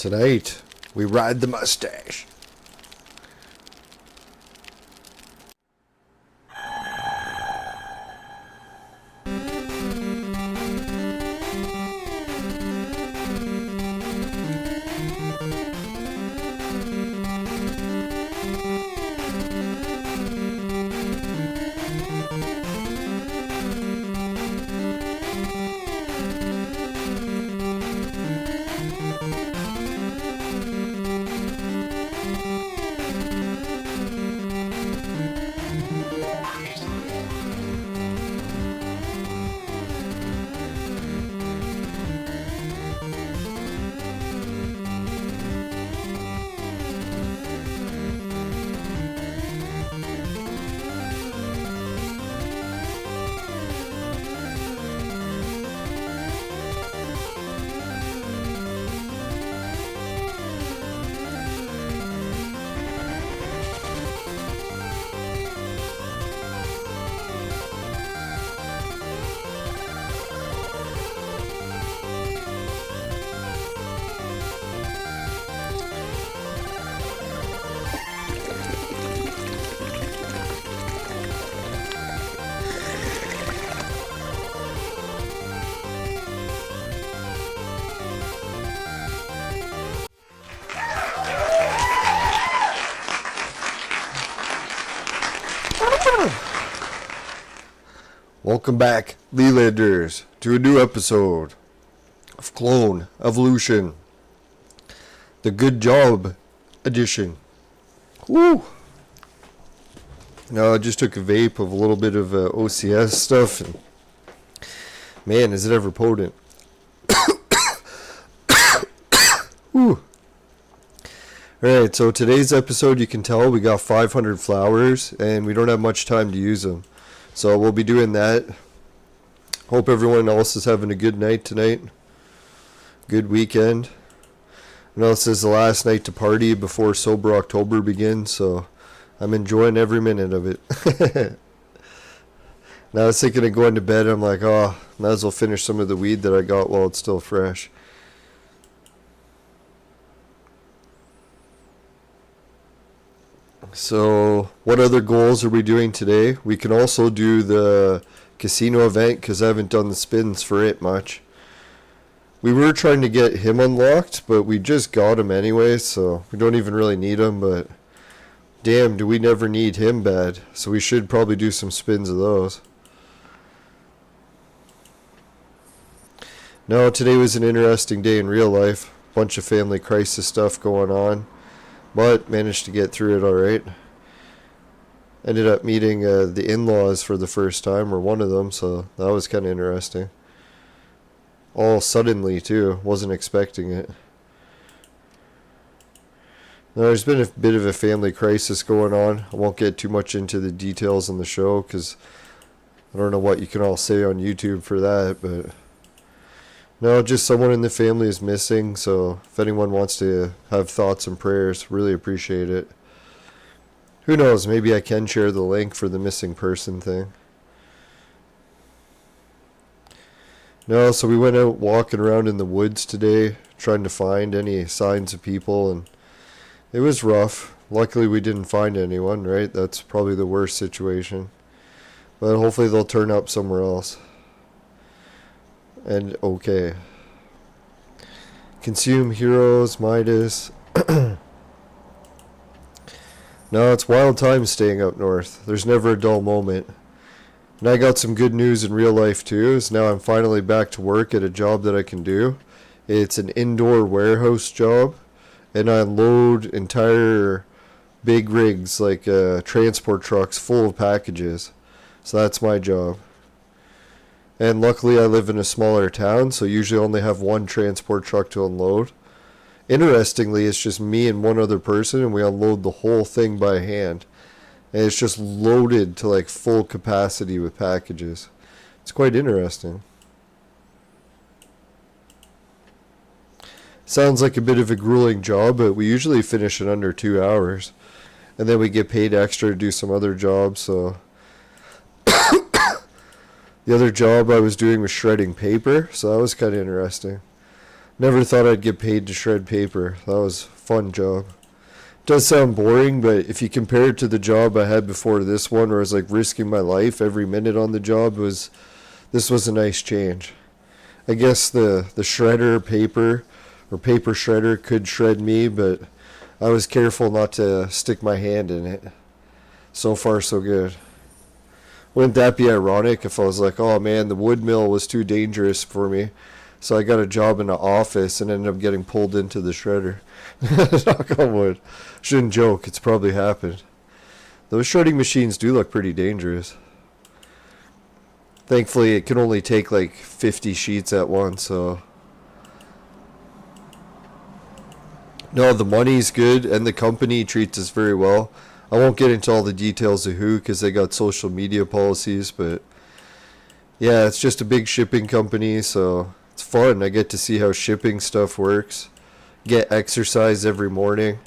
Tonight, we ride the mustache. Welcome back, Lelanders, to a new episode of Clone Evolution, the Good Job edition. Woo! Now I just took a vape of a little bit of OCS stuff, and man, is it ever potent. Woo! Alright, so today's episode, you can tell we got 500 flowers, and we don't have much time to use them. So we'll be doing that. Hope everyone else is having a good night tonight. Good weekend. I know this is the last night to party before Sober October begins, so I'm enjoying every minute of it. Now I was thinking of going to bed. I'm like, oh, might as well finish some of the weed that I got while it's still fresh. So, what other goals are we doing today? We can also do the casino event because I haven't done the spins for it much. We were trying to get him unlocked, but we just got him anyway, so we don't even really need him, but damn, do we never need him bad. So we should probably do some spins of those. No, today was an interesting day in real life. Bunch of family crisis stuff going on. But managed to get through it alright. Ended up meeting the in-laws for the first time, or one of them, so that was kind of interesting. All suddenly, too. Wasn't expecting it. Now, there's been a bit of a family crisis going on. I won't get too much into the details on the show, because I don't know what you can all say on YouTube for that, but no, just someone in the family is missing, so if anyone wants to have thoughts and prayers, really appreciate it. Who knows, maybe I can share the link for the missing person thing. No, so we went out walking around in the woods today, trying to find any signs of people, and it was rough. Luckily we didn't find anyone, right? That's probably the worst situation. But hopefully they'll turn up somewhere else. And okay. Consume heroes, Midas. No, it's wild times staying up north. There's never a dull moment. And I got some good news in real life too, is now I'm finally back to work at a job that I can do. It's an indoor warehouse job, and I unload entire big rigs, like transport trucks full of packages. So that's my job. And luckily I live in a smaller town, so usually I only have one transport truck to unload. Interestingly, it's just me and one other person, and we unload the whole thing by hand. And it's just loaded to like full capacity with packages. It's quite interesting. Sounds like a bit of a grueling job, but we usually finish in under 2 hours. And then we get paid extra to do some other jobs, so the other job I was doing was shredding paper, so that was kind of interesting. Never thought I'd get paid to shred paper. That was a fun job. Does sound boring, but if you compare it to the job I had before this one, where I was like risking my life every minute on the job, this was a nice change. I guess the shredder paper or paper shredder could shred me, but I was careful not to stick my hand in it. So far, so good. Wouldn't that be ironic if I was like, oh man, the wood mill was too dangerous for me, so I got a job in the office and ended up getting pulled into the shredder. Knock on wood. Shouldn't joke, it's probably happened. Those shredding machines do look pretty dangerous. Thankfully, it can only take like 50 sheets at once, so... No, the money's good, and the company treats us very well. I won't get into all the details of who, because they got social media policies, but... Yeah, it's just a big shipping company, so it's fun. I get to see how shipping stuff works. Get exercise every morning.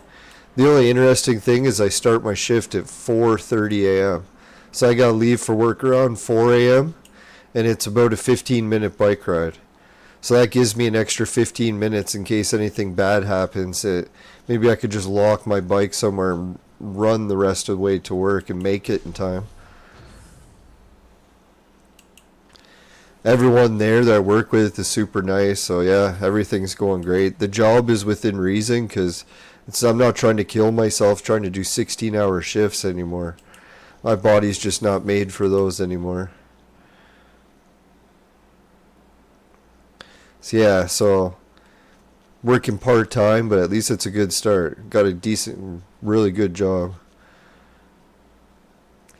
The only interesting thing is I start my shift at 4:30 a.m. So I gotta leave for work around 4 a.m. and it's about a 15-minute bike ride. So that gives me an extra 15 minutes in case anything bad happens. Maybe I could just lock my bike somewhere and run the rest of the way to work and make it in time. Everyone there that I work with is super nice, so yeah, everything's going great. The job is within reason, because I'm not trying to kill myself trying to do 16-hour shifts anymore. My body's just not made for those anymore. So yeah, so working part-time, but at least it's a good start. Got a decent, really good job.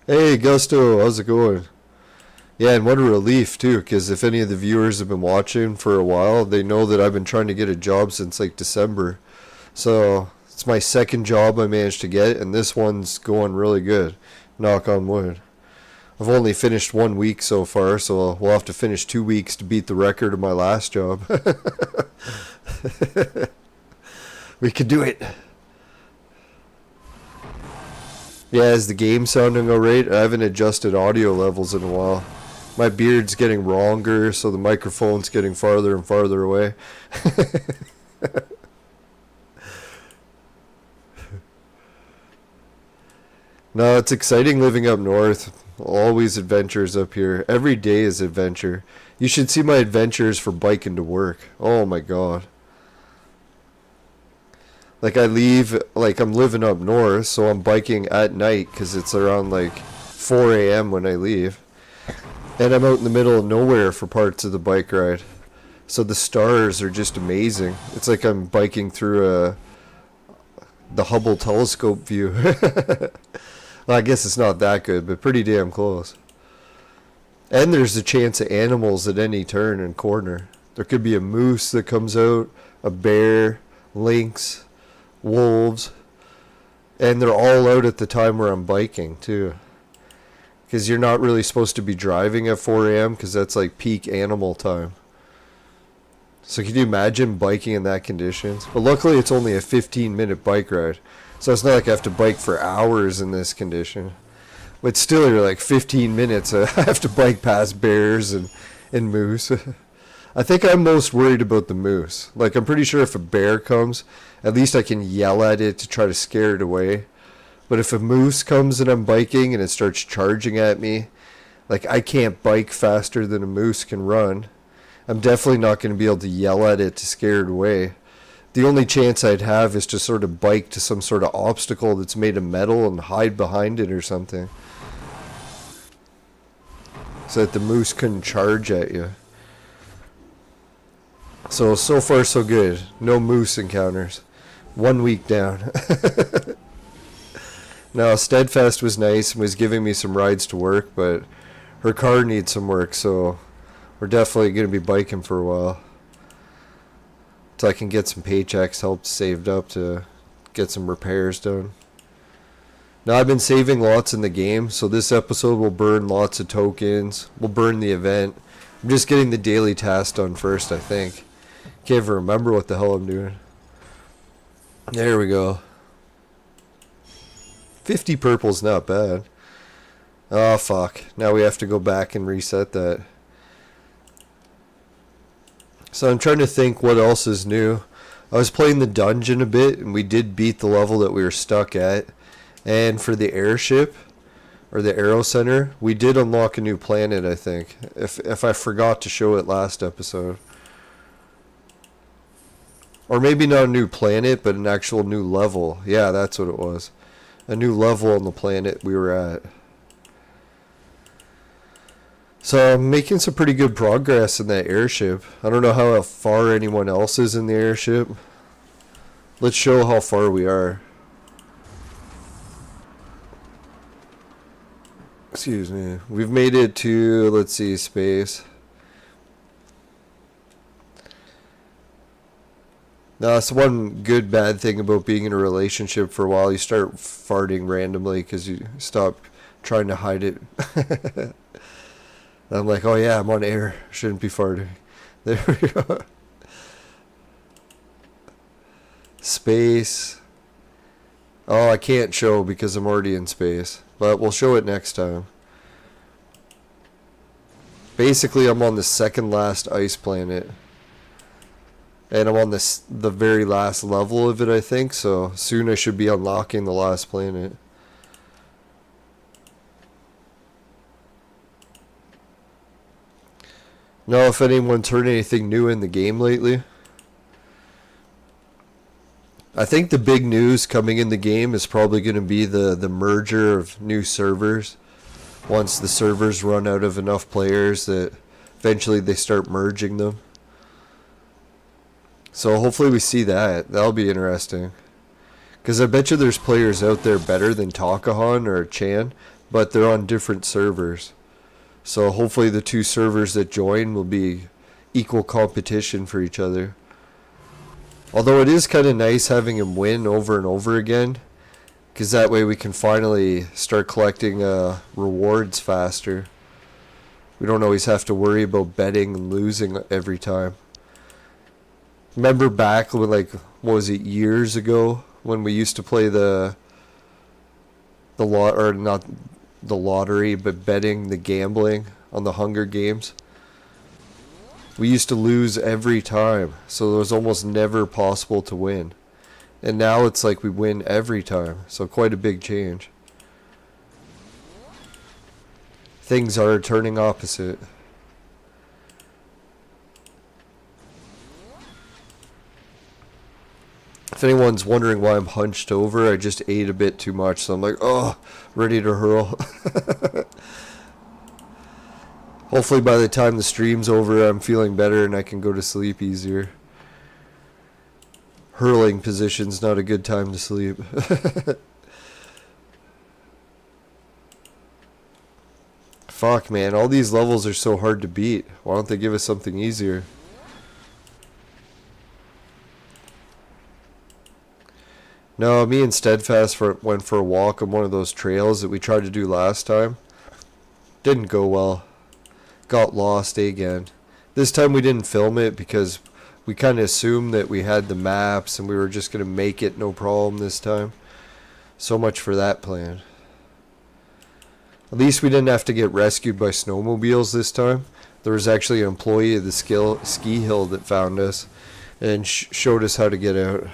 Hey Gusto, how's it going? Yeah, and what a relief too, because if any of the viewers have been watching for a while, they know that I've been trying to get a job since like December. So it's my second job I managed to get, and this one's going really good. Knock on wood. I've only finished 1 week so far, so we'll have to finish 2 weeks to beat the record of my last job. We could do it. Yeah, is the game sounding alright? I haven't adjusted audio levels in a while. My beard's getting longer, so the microphone's getting farther and farther away. No, it's exciting living up north. Always adventures up here. Every day is adventure. You should see my adventures for biking to work. Oh my god. Like I leave, like I'm living up north, so I'm biking at night because it's around like 4 a.m. when I leave. And I'm out in the middle of nowhere for parts of the bike ride. So the stars are just amazing. It's like I'm biking through the Hubble telescope view. Well, I guess it's not that good, but pretty damn close. And there's a chance of animals at any turn and corner. There could be a moose that comes out, a bear, lynx, wolves. And they're all out at the time where I'm biking, too. Because you're not really supposed to be driving at 4 a.m. because that's like peak animal time. So can you imagine biking in that conditions? But luckily it's only a 15-minute bike ride. So it's not like I have to bike for hours in this condition. But still, you're like 15 minutes. I have to bike past bears and moose. I think I'm most worried about the moose. Like, I'm pretty sure if a bear comes, at least I can yell at it to try to scare it away. But if a moose comes and I'm biking and it starts charging at me, like, I can't bike faster than a moose can run. I'm definitely not going to be able to yell at it to scare it away. The only chance I'd have is to sort of bike to some sort of obstacle that's made of metal and hide behind it or something. So that the moose couldn't charge at you. So far so good. No moose encounters. 1 week down. Now, Steadfast was nice and was giving me some rides to work, but her car needs some work, so we're definitely going to be biking for a while. So I can get some paychecks help saved up to get some repairs done. Now, I've been saving lots in the game, so this episode will burn lots of tokens. We'll burn the event. I'm just getting the daily task done first, I think. Can't even remember what the hell I'm doing. There we go. 50 purple's not bad. Oh, fuck. Now we have to go back and reset that. So I'm trying to think what else is new. I was playing the dungeon a bit, and we did beat the level that we were stuck at. And for the airship, or the Aero Center, we did unlock a new planet, I think. If I forgot to show it last episode. Or maybe not a new planet, but an actual new level. Yeah, that's what it was. A new level on the planet we were at. So I'm making some pretty good progress in that airship. I don't know how far anyone else is in the airship. Let's show how far we are. Excuse me. We've made it to, let's see, space. Now, that's one good bad thing about being in a relationship for a while. You start farting randomly because you stop trying to hide it. I'm like, oh yeah, I'm on air. Shouldn't be farting. There we go. Space. Oh, I can't show because I'm already in space. But we'll show it next time. Basically, I'm on the second last ice planet. And I'm on the very last level of it, I think. So soon I should be unlocking the last planet. Know if anyone's heard anything new in the game lately. I think the big news coming in the game is probably going to be the merger of new servers. Once the servers run out of enough players that eventually they start merging them. So hopefully we see that. That'll be interesting. Because I bet you there's players out there better than Takahan or Chan, but they're on different servers. So hopefully the two servers that join will be equal competition for each other. Although it is kind of nice having him win over and over again. Because that way we can finally start collecting rewards faster. We don't always have to worry about betting and losing every time. Remember back when, like, what was it, years ago? When we used to play the lottery, but betting, the gambling on the Hunger Games. We used to lose every time, so it was almost never possible to win. And now it's like we win every time, so quite a big change. Things are turning opposite. If anyone's wondering why I'm hunched over, I just ate a bit too much, so I'm like, oh, ready to hurl. Hopefully by the time the stream's over, I'm feeling better and I can go to sleep easier. Hurling position's not a good time to sleep. Fuck, man, all these levels are so hard to beat. Why don't they give us something easier? No, me and Steadfast went for a walk on one of those trails that we tried to do last time. Didn't go well. Got lost again. This time we didn't film it because we kind of assumed that we had the maps and we were just going to make it no problem this time. So much for that plan. At least we didn't have to get rescued by snowmobiles this time. There was actually an employee of the ski hill that found us and showed us how to get out.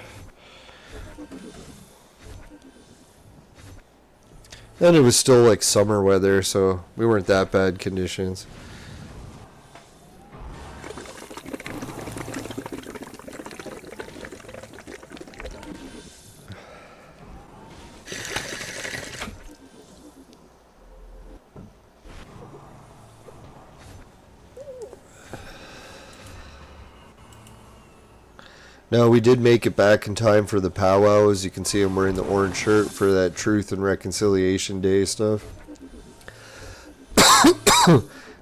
And it was still like summer weather, so we weren't that bad conditions. Now, we did make it back in time for the powwow. As you can see, I'm wearing the orange shirt for that Truth and Reconciliation Day stuff.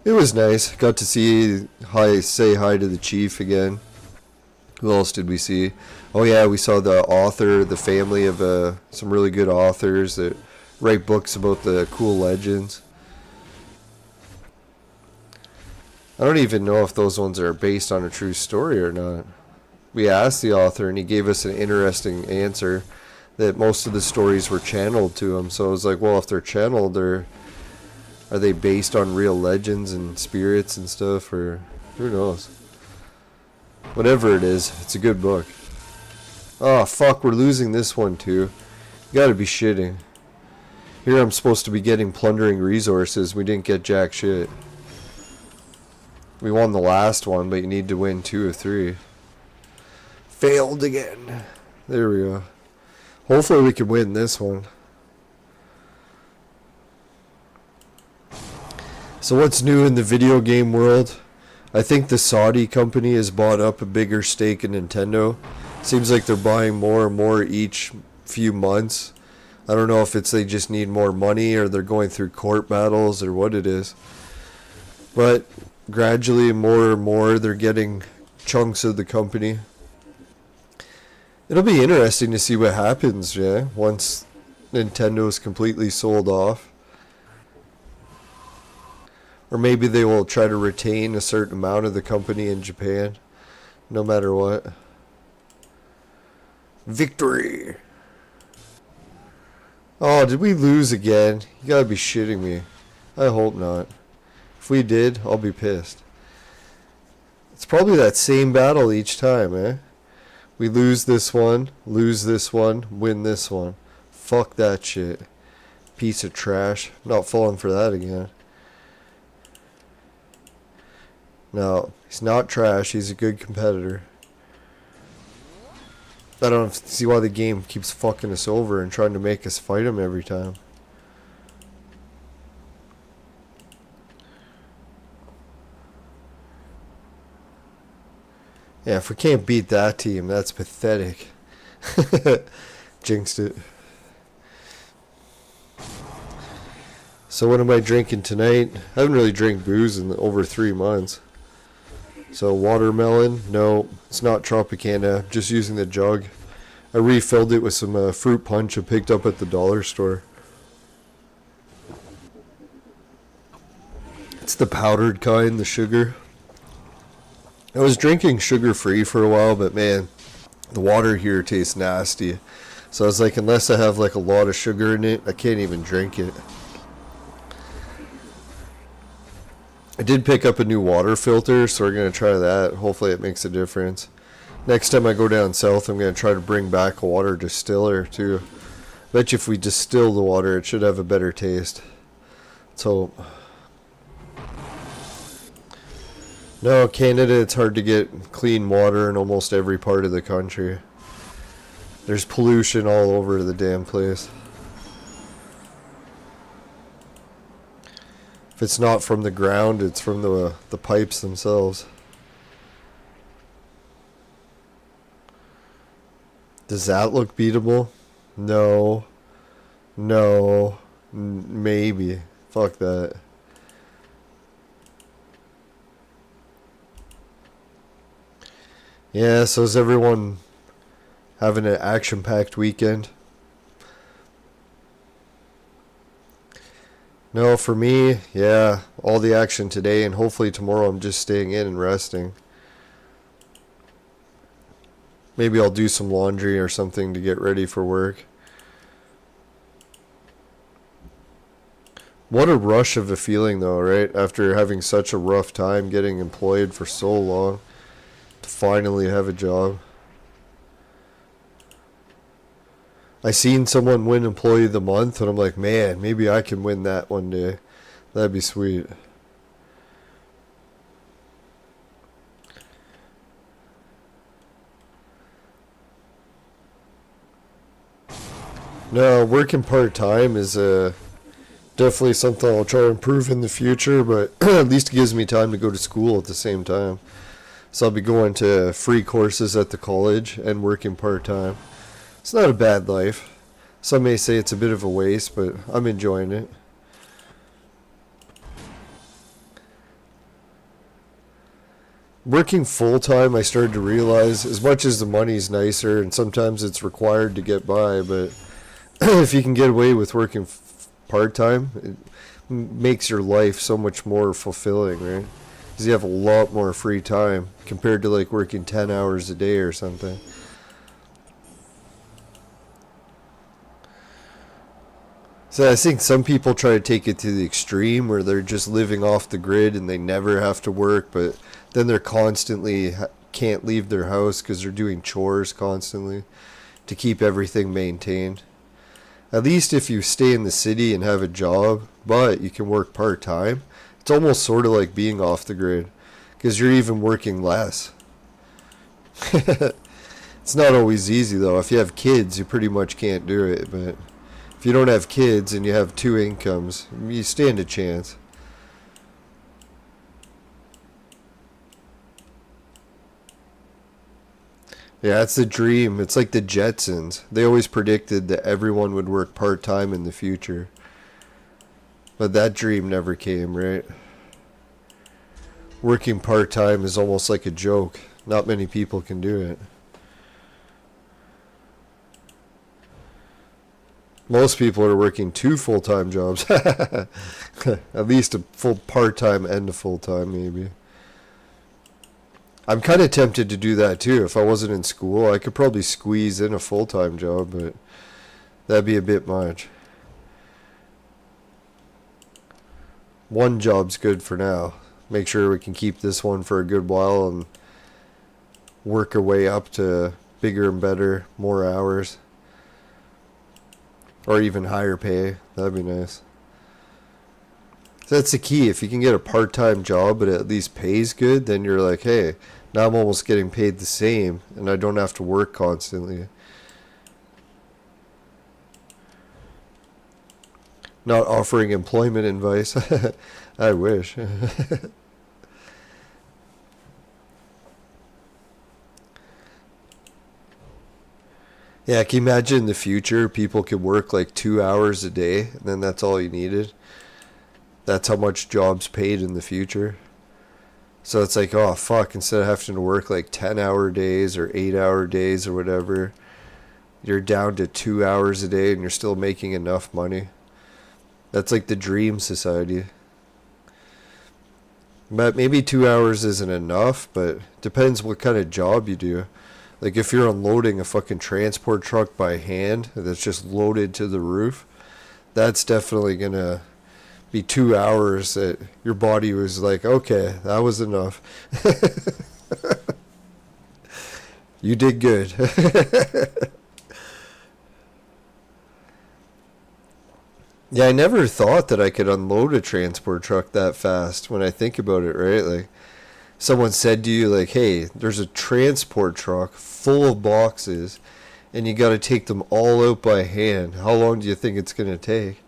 It was nice. Got to say hi to the chief again. Who else did we see? Oh yeah, we saw the author, the family of some really good authors that write books about the cool legends. I don't even know if those ones are based on a true story or not. We asked the author and he gave us an interesting answer that most of the stories were channeled to him. So I was like, well, if they're channeled, are they based on real legends and spirits and stuff, or who knows? Whatever it is, it's a good book. Oh, fuck, we're losing this one too. You gotta be shitting. Here I'm supposed to be getting plundering resources. We didn't get jack shit. We won the last one, but you need to win 2 of 3. Failed again. There we go. Hopefully we can win this one. So what's new in the video game world? I think the Saudi company has bought up a bigger stake in Nintendo. Seems like they're buying more and more each few months. I don't know if it's they just need more money or they're going through court battles or what it is. But gradually more and more they're getting chunks of the company. It'll be interesting to see what happens, yeah, once Nintendo is completely sold off. Or maybe they will try to retain a certain amount of the company in Japan, no matter what. Victory! Oh, did we lose again? You gotta be shitting me. I hope not. If we did, I'll be pissed. It's probably that same battle each time, eh? We lose this one, win this one. Fuck that shit. Piece of trash. Not falling for that again. No, he's not trash. He's a good competitor. I don't see why the game keeps fucking us over and trying to make us fight him every time. Yeah, if we can't beat that team, that's pathetic. Jinxed it. So what am I drinking tonight? I haven't really drank booze in over 3 months. So watermelon, no, it's not Tropicana, just using the jug. I refilled it with some fruit punch I picked up at the dollar store. It's the powdered kind, the sugar. I was drinking sugar-free for a while, but man, the water here tastes nasty. So I was like, unless I have like a lot of sugar in it, I can't even drink it. I did pick up a new water filter, so we're going to try that. Hopefully it makes a difference. Next time I go down south, I'm going to try to bring back a water distiller too. Bet you if we distill the water, it should have a better taste. Let's hope. No, Canada, it's hard to get clean water in almost every part of the country. There's pollution all over the damn place. If it's not from the ground, it's from the pipes themselves. Does that look beatable? No. No. Maybe. Fuck that. Yeah, so is everyone having an action-packed weekend? No, for me, yeah, all the action today, and hopefully tomorrow I'm just staying in and resting. Maybe I'll do some laundry or something to get ready for work. What a rush of a feeling though, right? After having such a rough time getting employed for so long, to finally have a job. I seen someone win Employee of the Month, and I'm like, man, maybe I can win that one day. That'd be sweet. No, working part-time is definitely something I'll try to improve in the future, but at least it gives me time to go to school at the same time. So I'll be going to free courses at the college and working part-time. It's not a bad life. Some may say it's a bit of a waste, but I'm enjoying it. Working full-time, I started to realize, as much as the money's nicer and sometimes it's required to get by, but if you can get away with working part-time, it makes your life so much more fulfilling, right? Because you have a lot more free time compared to like working 10 hours a day or something. So I think some people try to take it to the extreme where they're just living off the grid and they never have to work, but then they're constantly can't leave their house because they're doing chores constantly to keep everything maintained. At least if you stay in the city and have a job, but you can work part-time, it's almost sort of like being off the grid because you're even working less. It's not always easy though. If you have kids, you pretty much can't do it, but if you don't have kids and you have two incomes, you stand a chance. Yeah, it's the dream. It's like the Jetsons. They always predicted that everyone would work part-time in the future. But that dream never came, right? Working part-time is almost like a joke. Not many people can do it. Most people are working 2 full-time jobs. At least a full part-time and a full-time, maybe. I'm kind of tempted to do that too. If I wasn't in school, I could probably squeeze in a full-time job, but that'd be a bit much. One job's good for now. Make sure we can keep this one for a good while and work our way up to bigger and better, more hours. Or even higher pay. That'd be nice. That's the key. If you can get a part-time job but it at least pays good, then you're like, hey, now I'm almost getting paid the same and I don't have to work constantly. Not offering employment advice. I wish. Yeah, can you imagine in the future people could work like 2 hours a day and then that's all you needed? That's how much jobs paid in the future. So it's like, oh fuck, instead of having to work like 10-hour days or 8-hour days or whatever, you're down to 2 hours a day and you're still making enough money. That's like the dream society. But maybe 2 hours isn't enough, but depends what kind of job you do. Like if you're unloading a fucking transport truck by hand that's just loaded to the roof, that's definitely gonna be 2 hours that your body was like, okay, that was enough. You did good. Yeah, I never thought that I could unload a transport truck that fast when I think about it, right? Like, someone said to you, like, hey, there's a transport truck full of boxes and you got to take them all out by hand. How long do you think it's going to take?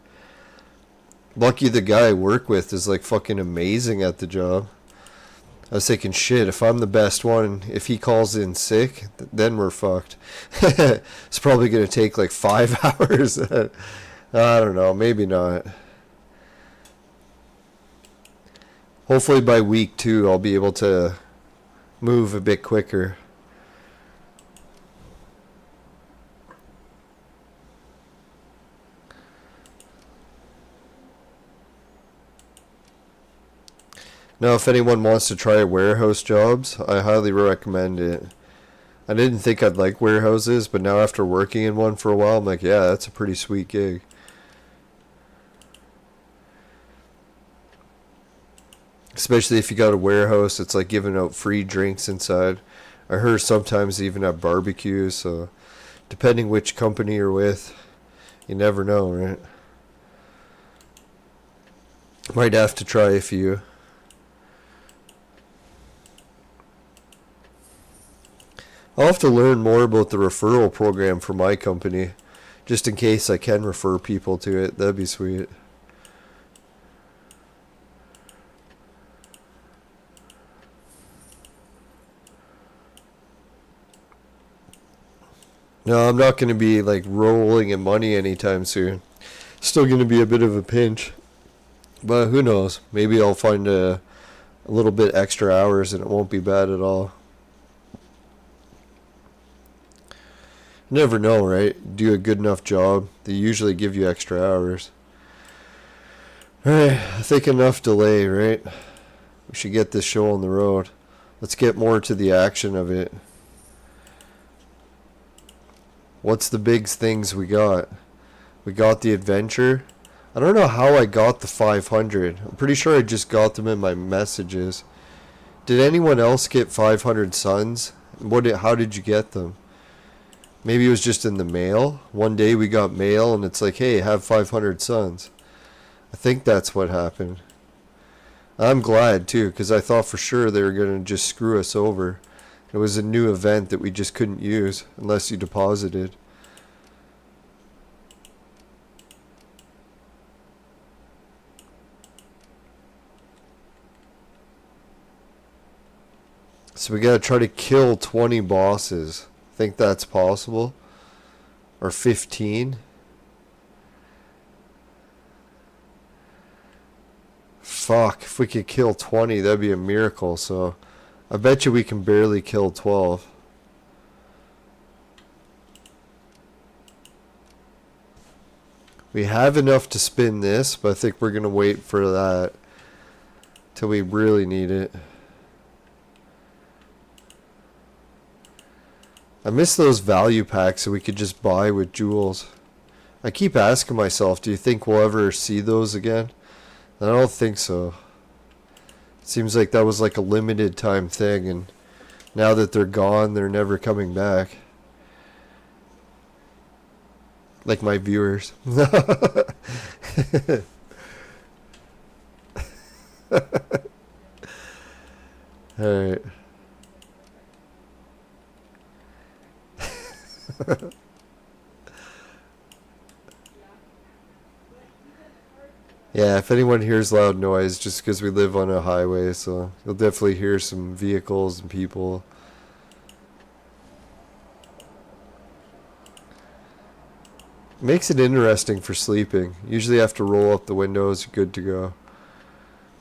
Lucky the guy I work with is like fucking amazing at the job. I was thinking, shit, if I'm the best one, if he calls in sick, then we're fucked. It's probably going to take like 5 hours. I don't know, maybe not. Hopefully by week 2 I'll be able to move a bit quicker. Now, if anyone wants to try warehouse jobs, I highly recommend it. I didn't think I'd like warehouses, but now after working in one for a while, I'm like, yeah, that's a pretty sweet gig. Especially if you got a warehouse, it's like giving out free drinks inside. I heard sometimes even at barbecues, so depending which company you're with, you never know, right? Might have to try a few. I'll have to learn more about the referral program for my company, just in case I can refer people to it. That'd be sweet. No, I'm not going to be like rolling in money anytime soon. Still going to be a bit of a pinch. But who knows? Maybe I'll find a little bit extra hours and it won't be bad at all. Never know, right? Do a good enough job, they usually give you extra hours. Alright, I think enough delay, right? We should get this show on the road. Let's get more to the action of it. What's the big things we got? We got the adventure. I don't know how I got the 500. I'm pretty sure I just got them in my messages. Did anyone else get 500 suns? How did you get them? Maybe it was just in the mail. One day we got mail and it's like, hey, have 500 suns. I think that's what happened. I'm glad too, because I thought for sure they were going to just screw us over. It was a new event that we just couldn't use unless you deposited. So we gotta try to kill 20 bosses. Think that's possible? Or 15? Fuck, if we could kill 20, that'd be a miracle. So I bet you we can barely kill 12. We have enough to spin this, but I think we're gonna wait for that till we really need it. I miss those value packs that we could just buy with jewels. I keep asking myself, do you think we'll ever see those again? And I don't think so. It seems like that was like a limited time thing, and now that they're gone, they're never coming back. Like my viewers. Alright. Yeah, if anyone hears loud noise, just because we live on a highway, so you'll definitely hear some vehicles and people. Makes it interesting for sleeping. Usually you have to roll up the windows, you're good to go.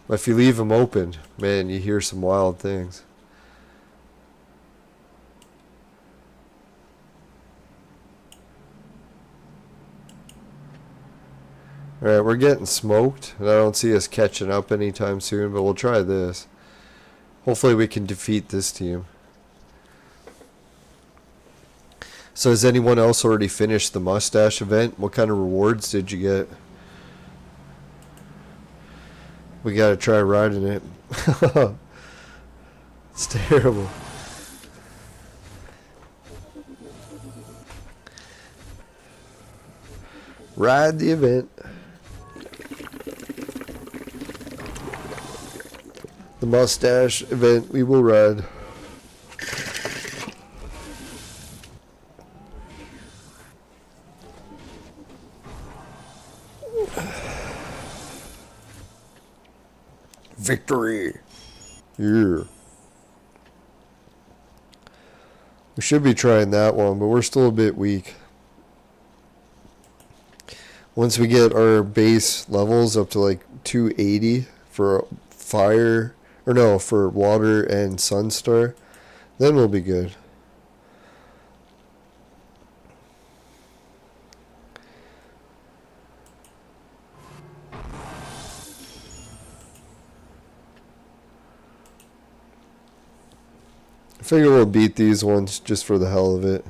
But if you leave them open, man, you hear some wild things. Alright, we're getting smoked, and I don't see us catching up anytime soon, but we'll try this. Hopefully we can defeat this team. So has anyone else already finished the mustache event? What kind of rewards did you get? We gotta try riding it. It's terrible. Ride the event. The mustache event, we will ride. Victory! Yeah. We should be trying that one, but we're still a bit weak. Once we get our base levels up to like 280 for fire, or no, for water and sunstar, then we'll be good. I figure we'll beat these ones just for the hell of it.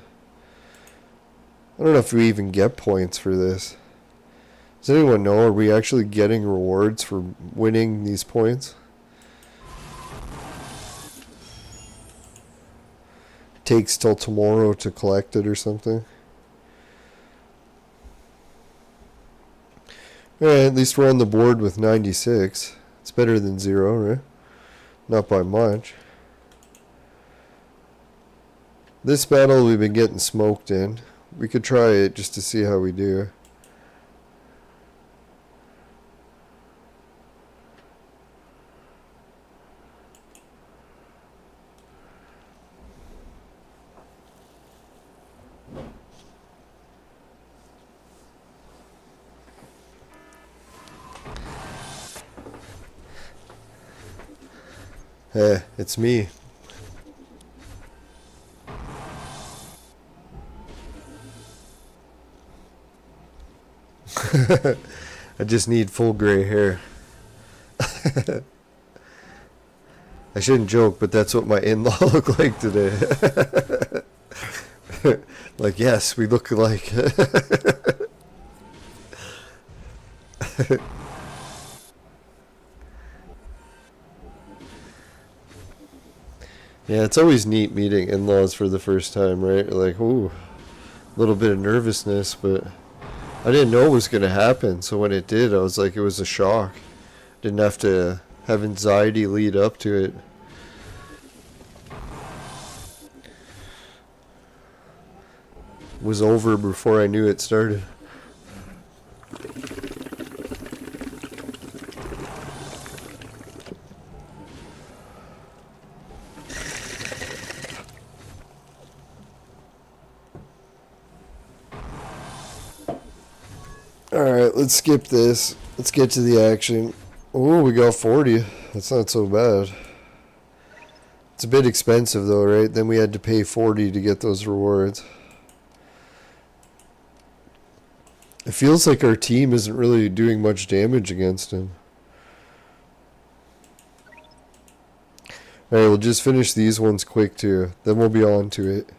I don't know if we even get points for this. Does anyone know, are we actually getting rewards for winning these points? Takes till tomorrow to collect it or something. Alright, at least we're on the board with 96. It's better than 0, right? Not by much. This battle we've been getting smoked in. We could try it just to see how we do. Hey, it's me. I just need full gray hair. I shouldn't joke, but that's what my in-law look like today. Like, yes, we look alike. Yeah, it's always neat meeting in-laws for the first time, right? Like, ooh, a little bit of nervousness, but I didn't know it was going to happen. So when it did, I was like, it was a shock. Didn't have to have anxiety lead up to it. It was over before I knew it started. Alright, let's skip this. Let's get to the action. Oh, we got 40. That's not so bad. It's a bit expensive though, right? Then we had to pay 40 to get those rewards. It feels like our team isn't really doing much damage against him. Alright, we'll just finish these ones quick too. Then we'll be on to it.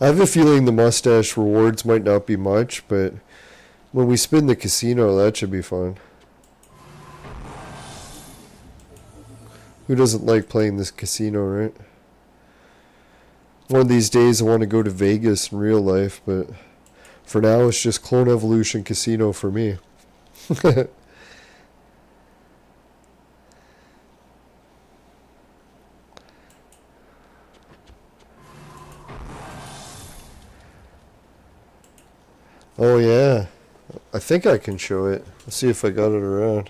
I have a feeling the mustache rewards might not be much, but when we spin the casino, that should be fun. Who doesn't like playing this casino, right? One of these days I want to go to Vegas in real life, but for now it's just Clone Evolution Casino for me. Oh yeah, I think I can show it. Let's see if I got it around.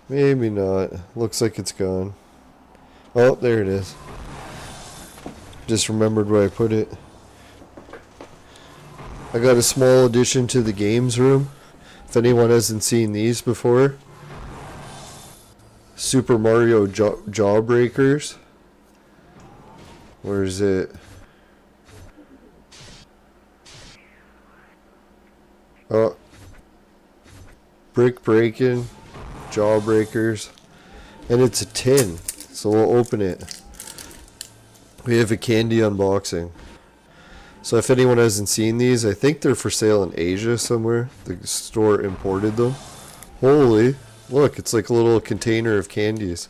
Maybe not. Looks like it's gone. Oh, there it is. Just remembered where I put it. I got a small addition to the games room. If anyone hasn't seen these before. Super Mario Jawbreakers. Where is it? Oh. Brick breaking. Jawbreakers. And it's a tin. So we'll open it. We have a candy unboxing. So if anyone hasn't seen these, I think they're for sale in Asia somewhere. The store imported them. Holy. Look, it's like a little container of candies.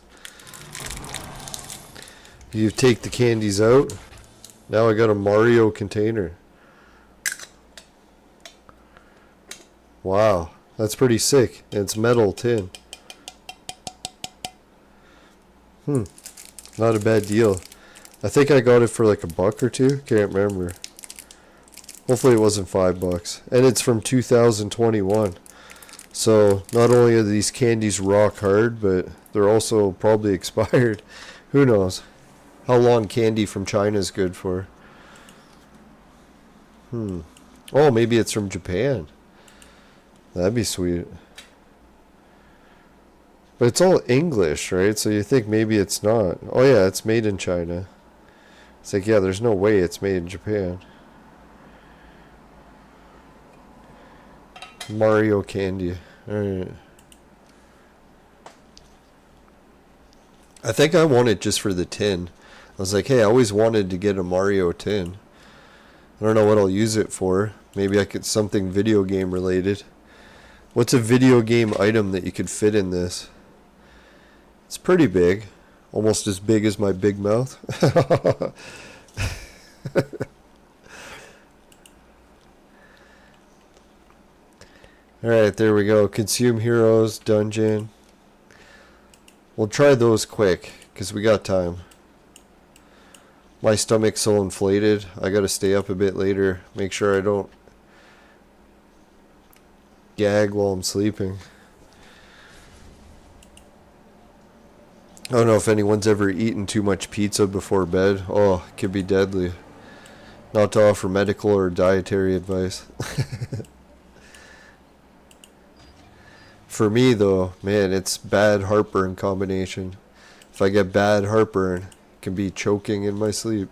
You take the candies out. Now I got a Mario container. Wow, that's pretty sick. And it's metal tin. Not a bad deal. I think I got it for like $1 or $2. Can't remember. Hopefully it wasn't $5. And it's from 2021. So not only are these candies rock hard, but they're also probably expired. Who knows how long candy from China is good for. Oh, maybe it's from Japan. That'd be sweet. But it's all English, right? So you think maybe it's not. Oh yeah, it's made in China. It's like, yeah, there's no way it's made in Japan. Mario candy. Alright. I think I want it just for the tin. I was like, hey, I always wanted to get a Mario tin. I don't know what I'll use it for. Maybe I could something video game related. What's a video game item that you could fit in this? It's pretty big. Almost as big as my big mouth. Alright, there we go. Consume Heroes, Dungeon. We'll try those quick, because we got time. My stomach's so inflated. I gotta stay up a bit later. Make sure I don't gag while I'm sleeping. I don't know if anyone's ever eaten too much pizza before bed. Oh, it could be deadly. Not to offer medical or dietary advice. For me though, man, it's bad heartburn combination. If I get bad heartburn, it can be choking in my sleep.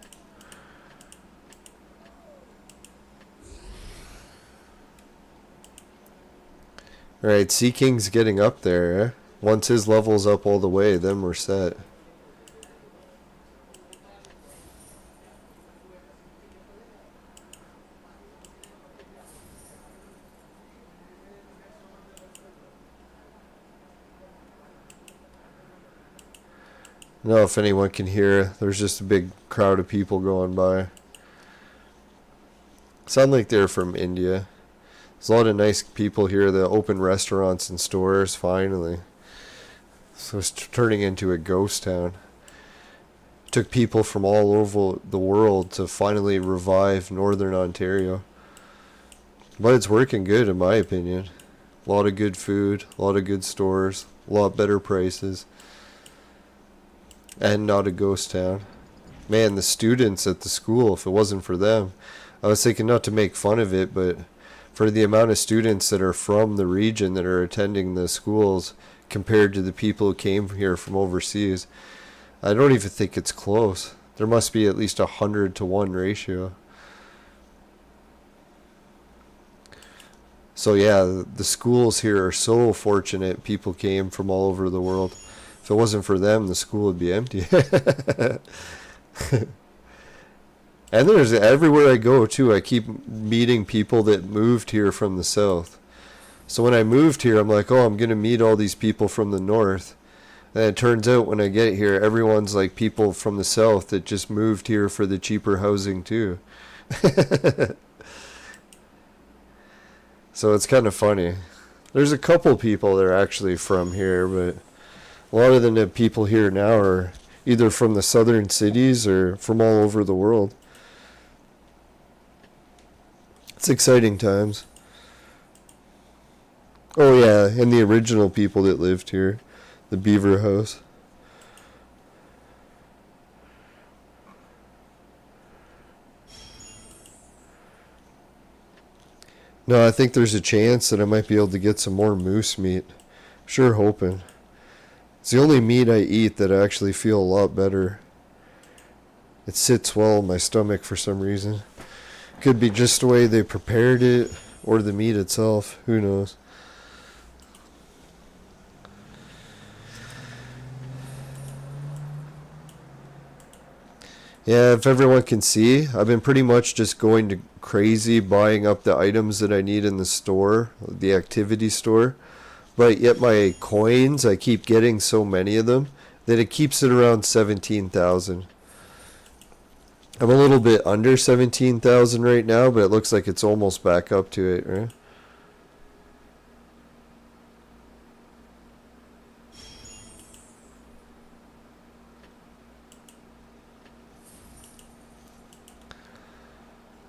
Alright, Sea King's getting up there, eh? Once his level's up all the way, then we're set. I don't know if anyone can hear. There's just a big crowd of people going by. Sound like they're from India. There's a lot of nice people here that open restaurants and stores finally. So it's turning into a ghost town. It took people from all over the world to finally revive Northern Ontario. But it's working good in my opinion. A lot of good food, a lot of good stores, a lot better prices. And not a ghost town. Man, the students at the school, if it wasn't for them, I was thinking not to make fun of it, but for the amount of students that are from the region that are attending the schools compared to the people who came here from overseas, I don't even think it's close. There must be at least 100-to-1 ratio. So yeah, the schools here are so fortunate people came from all over the world. If it wasn't for them, the school would be empty. And there's everywhere I go too, I keep meeting people that moved here from the south. So when I moved here, I'm like, oh, I'm going to meet all these people from the north. And it turns out when I get here, everyone's like people from the south that just moved here for the cheaper housing too. So it's kind of funny. There's a couple people that are actually from here, but a lot of the people here now are either from the southern cities or from all over the world. It's exciting times. Oh yeah, and the original people that lived here. The Beaver House. No, I think there's a chance that I might be able to get some more moose meat. Sure hoping. It's the only meat I eat that I actually feel a lot better. It sits well in my stomach for some reason. Could be just the way they prepared it or the meat itself. Who knows? Yeah, if everyone can see, I've been pretty much just going to crazy buying up the items that I need in the store, the activity store. But yet my coins, I keep getting so many of them that it keeps it around 17,000. I'm a little bit under 17,000 right now, but it looks like it's almost back up to it, right?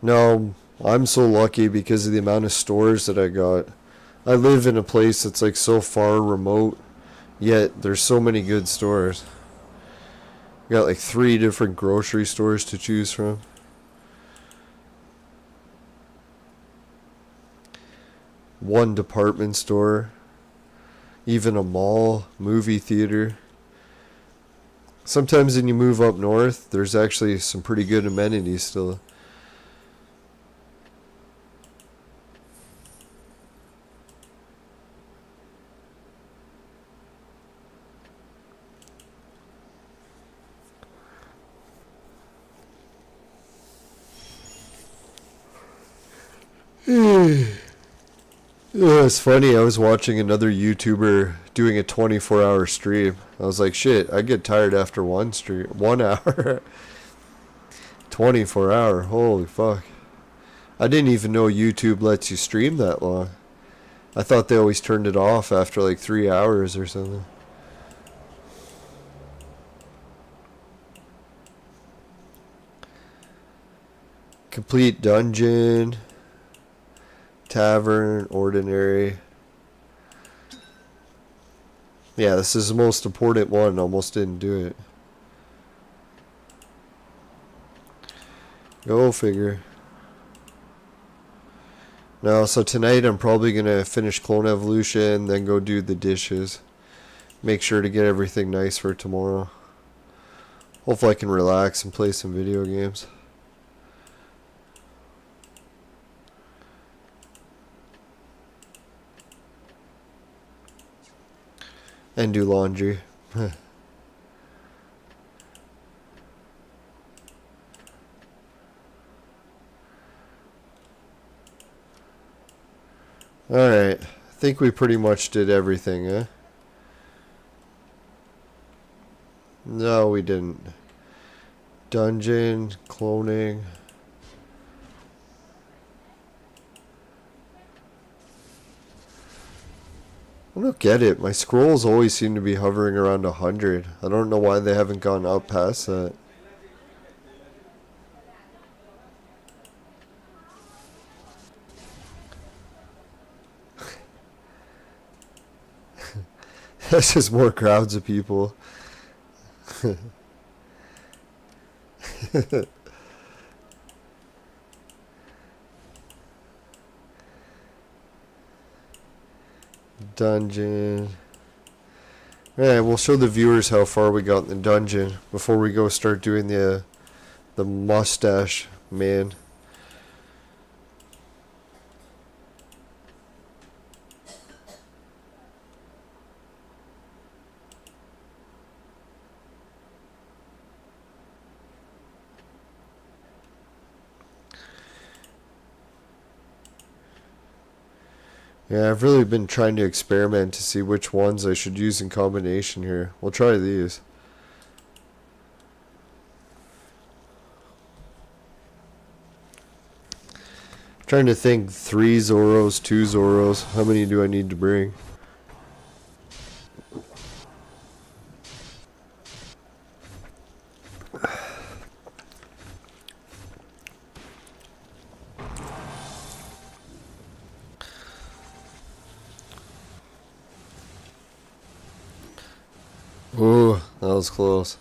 No, I'm so lucky because of the amount of stores that I got. I live in a place that's like so far remote, yet there's so many good stores. We got like 3 different grocery stores to choose from. One department store, even a mall, movie theater. Sometimes when you move up north, there's actually some pretty good amenities still. It's funny, I was watching another YouTuber doing a 24-hour stream. I was like, shit, I get tired after one stream. 1 hour. 24-hour, holy fuck. I didn't even know YouTube lets you stream that long. I thought they always turned it off after like 3 hours or something. Complete dungeon. Tavern, ordinary. Yeah, this is the most important one. Almost didn't do it. Go figure. No, so tonight I'm probably going to finish Clone Evolution, then go do the dishes. Make sure to get everything nice for tomorrow. Hopefully I can relax and play some video games. And do laundry. Alright. I think we pretty much did everything, eh? No, we didn't. Dungeon, cloning. I don't get it. My scrolls always seem to be hovering around 100. I don't know why they haven't gone up past that. That's just more crowds of people. Dungeon. Yeah, we'll show the viewers how far we got in the dungeon before we go start doing the mustache man. Yeah, I've really been trying to experiment to see which ones I should use in combination here. We'll try these. Trying to think 3 Zoros, 2 Zoros. How many do I need to bring? Ooh, that was close.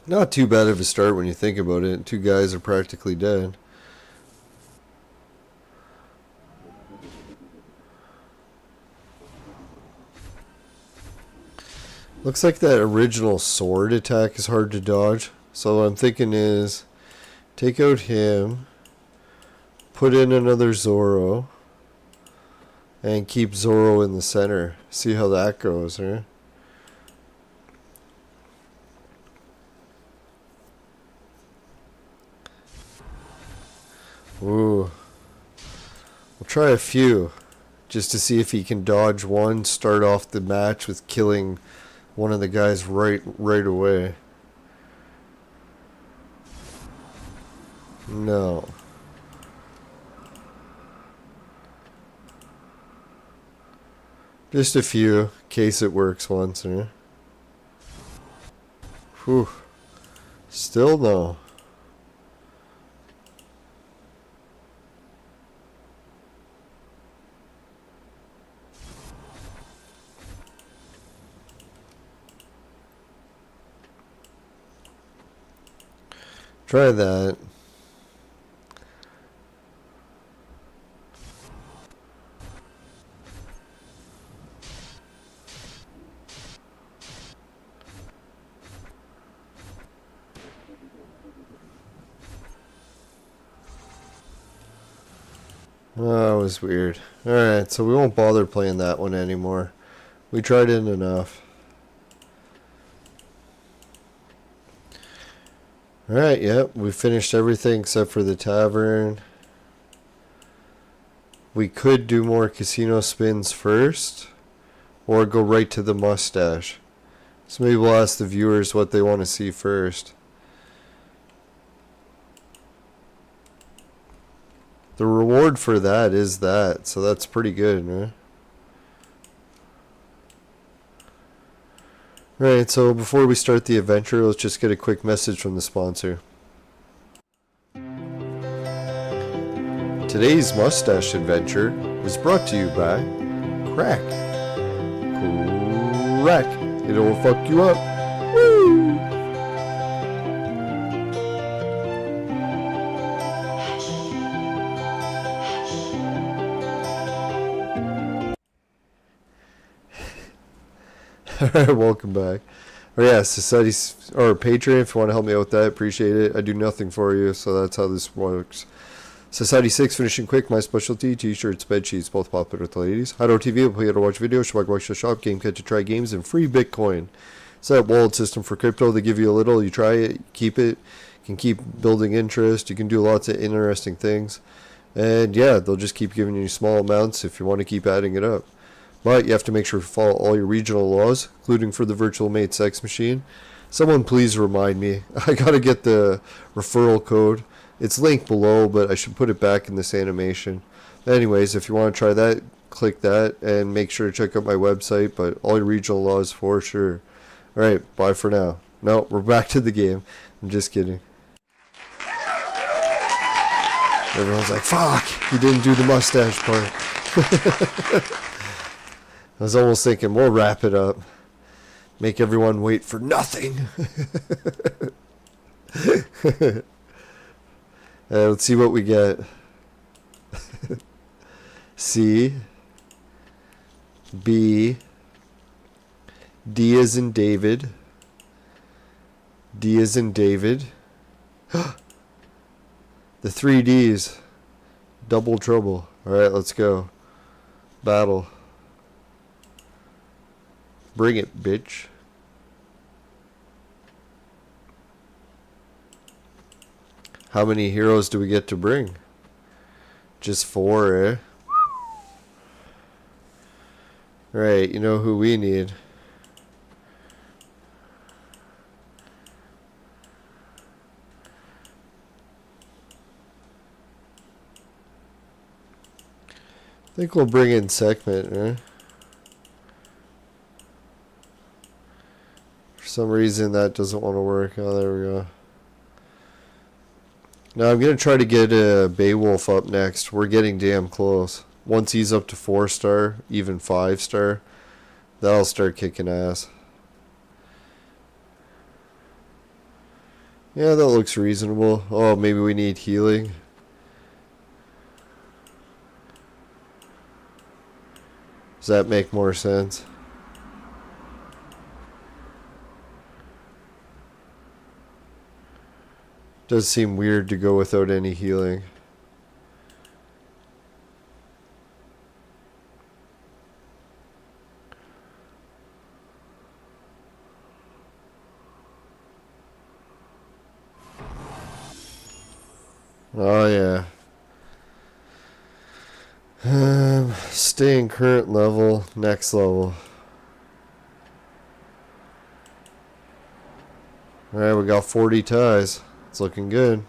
Not too bad of a start when you think about it. 2 guys are practically dead. Looks like that original sword attack is hard to dodge. So what I'm thinking is take out him, put in another Zoro, and keep Zoro in the center. See how that goes, huh? Ooh. We'll try a few just to see if he can dodge one, start off the match with killing one of the guys right away. No. Just a few, in case it works once, huh? Whew. Still no. Try that. Oh, that was weird. Alright, so we won't bother playing that one anymore. We tried it enough. Alright, yep, we finished everything except for the tavern. We could do more casino spins first, or go right to the mustache. So maybe we'll ask the viewers what they want to see first. The reward for that is that, so that's pretty good, right? Alright, so before we start the adventure, let's just get a quick message from the sponsor. Today's mustache adventure is brought to you by Crack. Crack. It'll fuck you up. Woo! Alright, welcome back. Oh yeah, Society or Patreon, if you want to help me out with that, appreciate it. I do nothing for you, so that's how this works. Society 6, finishing quick, my specialty, t-shirts, bed sheets, both popular with the ladies. Hideout TV, we'll play to watch videos, Shwag Watch the Shop, GameKit to try games, and free Bitcoin. It's that wallet system for crypto. They give you a little, you try it, keep it, you can keep building interest, you can do lots of interesting things. And yeah, they'll just keep giving you small amounts if you want to keep adding it up. But you have to make sure to follow all your regional laws, including for the virtual mate sex machine. Someone please remind me. I gotta get the referral code. It's linked below, but I should put it back in this animation. Anyways, if you want to try that, click that, and make sure to check out my website, but all your regional laws for sure. Alright, bye for now. No, we're back to the game. I'm just kidding. Everyone's like, fuck, you didn't do the mustache part. I was almost thinking, we'll wrap it up. Make everyone wait for nothing. Let's see what we get. C, B, D as in David, D as in David. The 3 Ds. Double trouble. Alright, let's go. Battle. Bring it, bitch. How many heroes do we get to bring? Just 4, eh? Right, you know who we need. I think we'll bring in Segment, eh? For some reason that doesn't want to work. Oh, there we go. Now I'm going to try to get Beowulf up next. We're getting damn close. Once he's up to 4-star, even 5-star, that'll start kicking ass. Yeah, that looks reasonable. Oh, maybe we need healing. Does that make more sense? Does seem weird to go without any healing. Oh yeah. Staying current level, next level. Alright, we got 40 ties. It's looking good.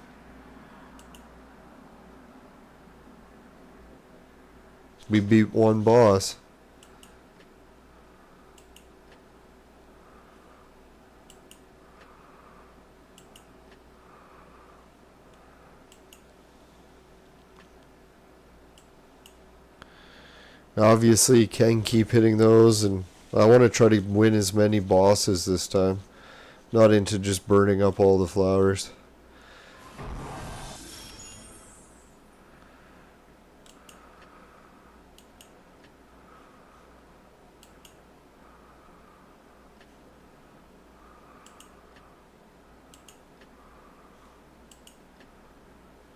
We beat one boss. Obviously, you can keep hitting those, and I want to try to win as many bosses this time. Not into just burning up all the flowers.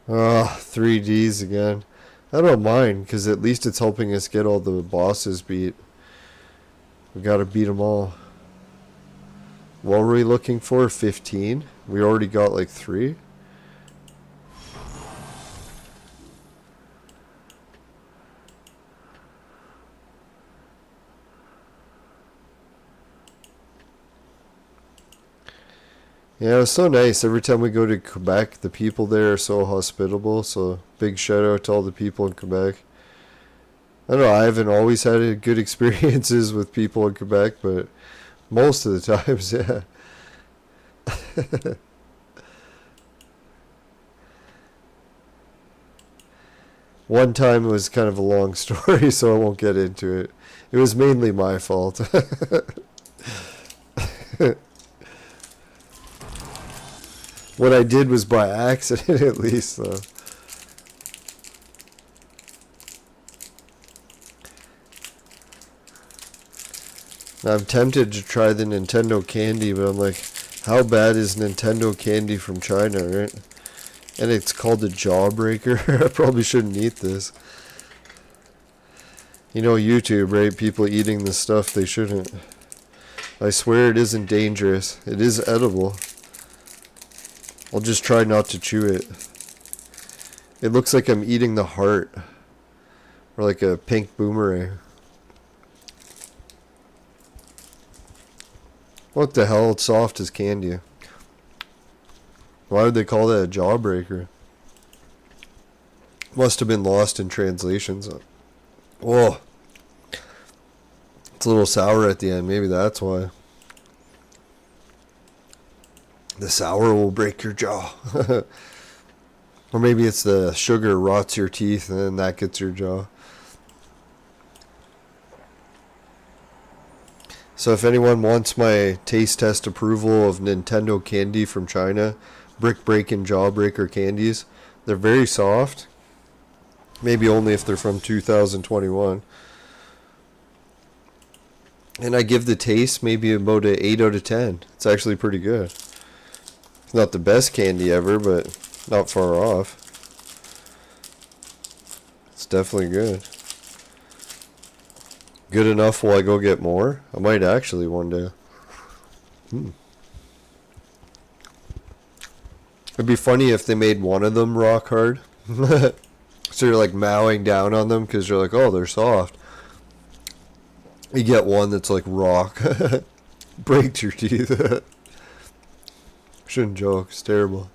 Ah, 3Ds again. I don't mind, because at least it's helping us get all the bosses beat. We gotta beat them all. What were we looking for? 15? We already got like 3? Yeah, it's so nice. Every time we go to Quebec, the people there are so hospitable. So big shout out to all the people in Quebec. I don't know, I haven't always had good experiences with people in Quebec, but most of the times, yeah. One time it was kind of a long story, so I won't get into it. It was mainly my fault. What I did was by accident, at least, though. I'm tempted to try the Nintendo candy, but I'm like, how bad is Nintendo candy from China, right? And it's called a jawbreaker. I probably shouldn't eat this. You know YouTube, right? People eating the stuff they shouldn't. I swear it isn't dangerous. It is edible. I'll just try not to chew it. It looks like I'm eating the heart. Or like a pink boomerang. What the hell? It's soft as candy. Why would they call that a jawbreaker? Must have been lost in translations. Whoa. It's a little sour at the end. Maybe that's why. The sour will break your jaw. Or maybe it's the sugar rots your teeth and then that gets your jaw. So if anyone wants my taste test approval of Nintendo candy from China, brick breaking jawbreaker candies, they're very soft. Maybe only if they're from 2021. And I give the taste maybe about an 8 out of 10. It's actually pretty good. It's not the best candy ever, but not far off. It's definitely good. Good enough while I go get more? I might actually one day. It'd be funny if they made one of them rock hard. So you're like mowing down on them because you're like, oh, they're soft. You get one that's like rock. Breaks your teeth. Shouldn't joke. It's terrible.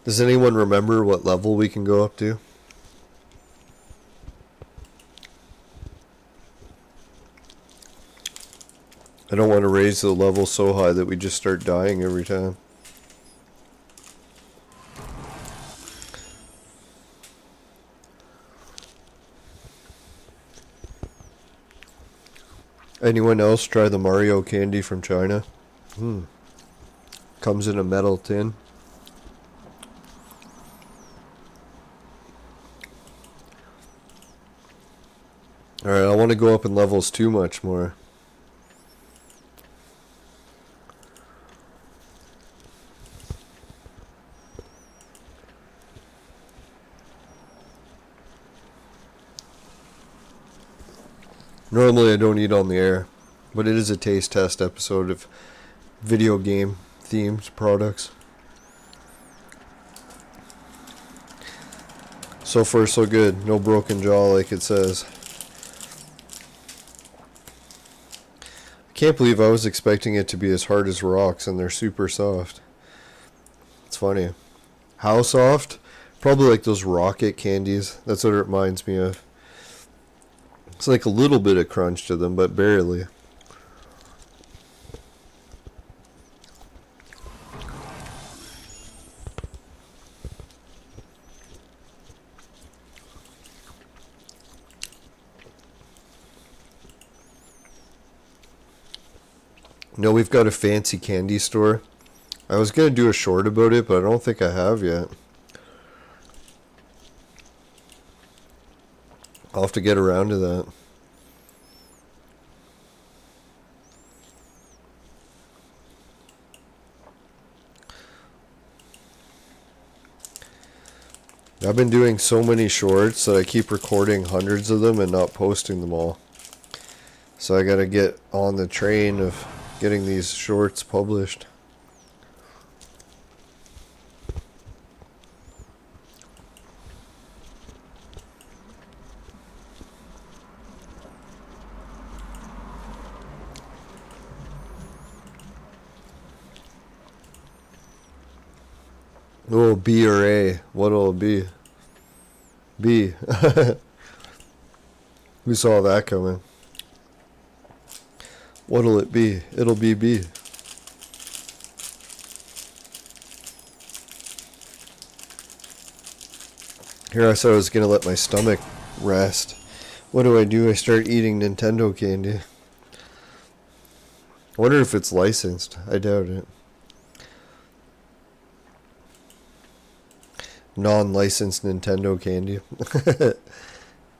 Does anyone remember what level we can go up to? I don't want to raise the level so high that we just start dying every time. Anyone else try the Mario candy from China? Comes in a metal tin. Alright, I want to go up in levels too much more. Normally I don't eat on the air, but it is a taste test episode of video game themed products. So far so good, no broken jaw like it says. I can't believe I was expecting it to be as hard as rocks and they're super soft. It's funny. How soft? Probably like those rocket candies. That's what it reminds me of. It's like a little bit of crunch to them, but barely. No, we've got a fancy candy store. I was going to do a short about it, but I don't think I have yet. I'll have to get around to that. I've been doing so many shorts that I keep recording hundreds of them and not posting them all. So I gotta get on the train of getting these shorts published. Oh, B or A. What'll it be? B. We saw that coming. What'll it be? It'll be B. Here I said I was going to let my stomach rest. What do? I start eating Nintendo candy. I wonder if it's licensed. I doubt it. Non-licensed Nintendo candy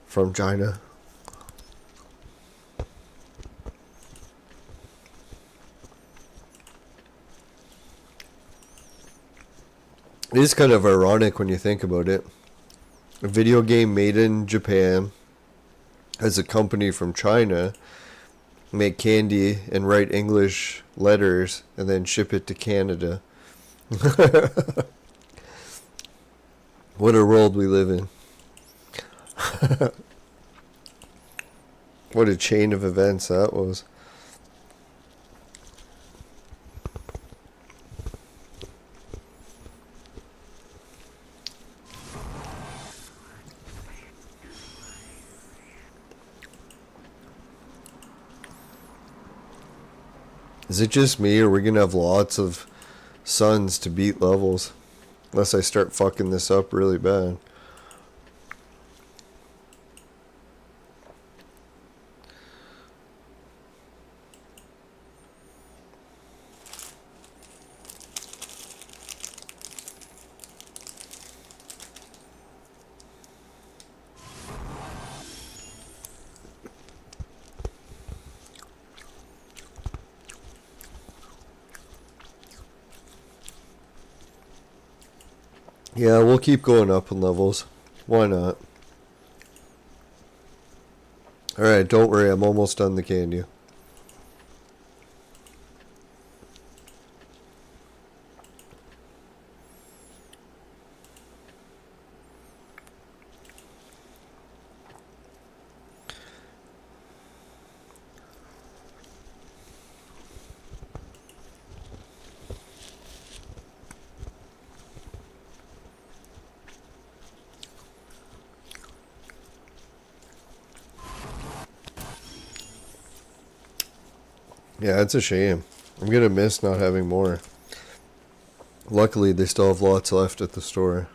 from China. It is kind of ironic when you think about it. A video game made in Japan has a company from China make candy and write English letters and then ship it to Canada. What a world we live in. What a chain of events that was. Is it just me, or are we gonna have lots of suns to beat levels? Unless I start fucking this up really bad. Yeah, we'll keep going up in levels. Why not? Alright, don't worry, I'm almost done the candy. Yeah, it's a shame. I'm gonna miss not having more. Luckily, they still have lots left at the store.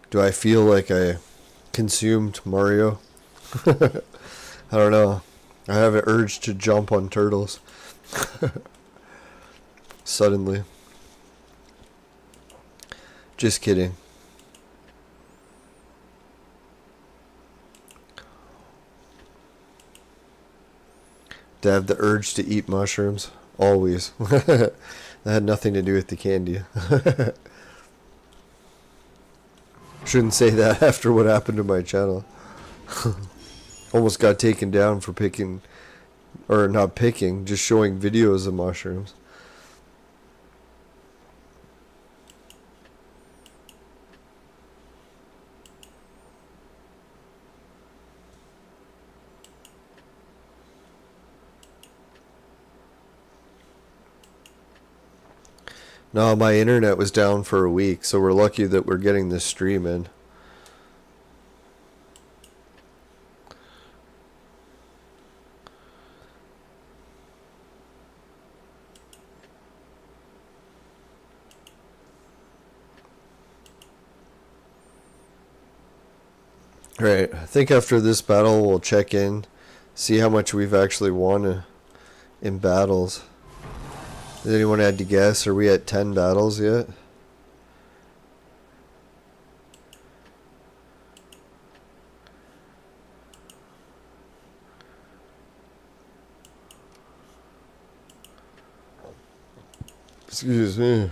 Do I feel like I consumed Mario? I don't know. I have an urge to jump on turtles. Suddenly. Just kidding. To have the urge to eat mushrooms. Always. That had nothing to do with the candy. Shouldn't say that after what happened to my channel. Almost got taken down for picking, or not picking, just showing videos of mushrooms. No, my internet was down for a week, so we're lucky that we're getting this stream in. Right, I think after this battle we'll check in, see how much we've actually won in battles. Does anyone had to guess? Are we at 10 battles yet? Excuse me.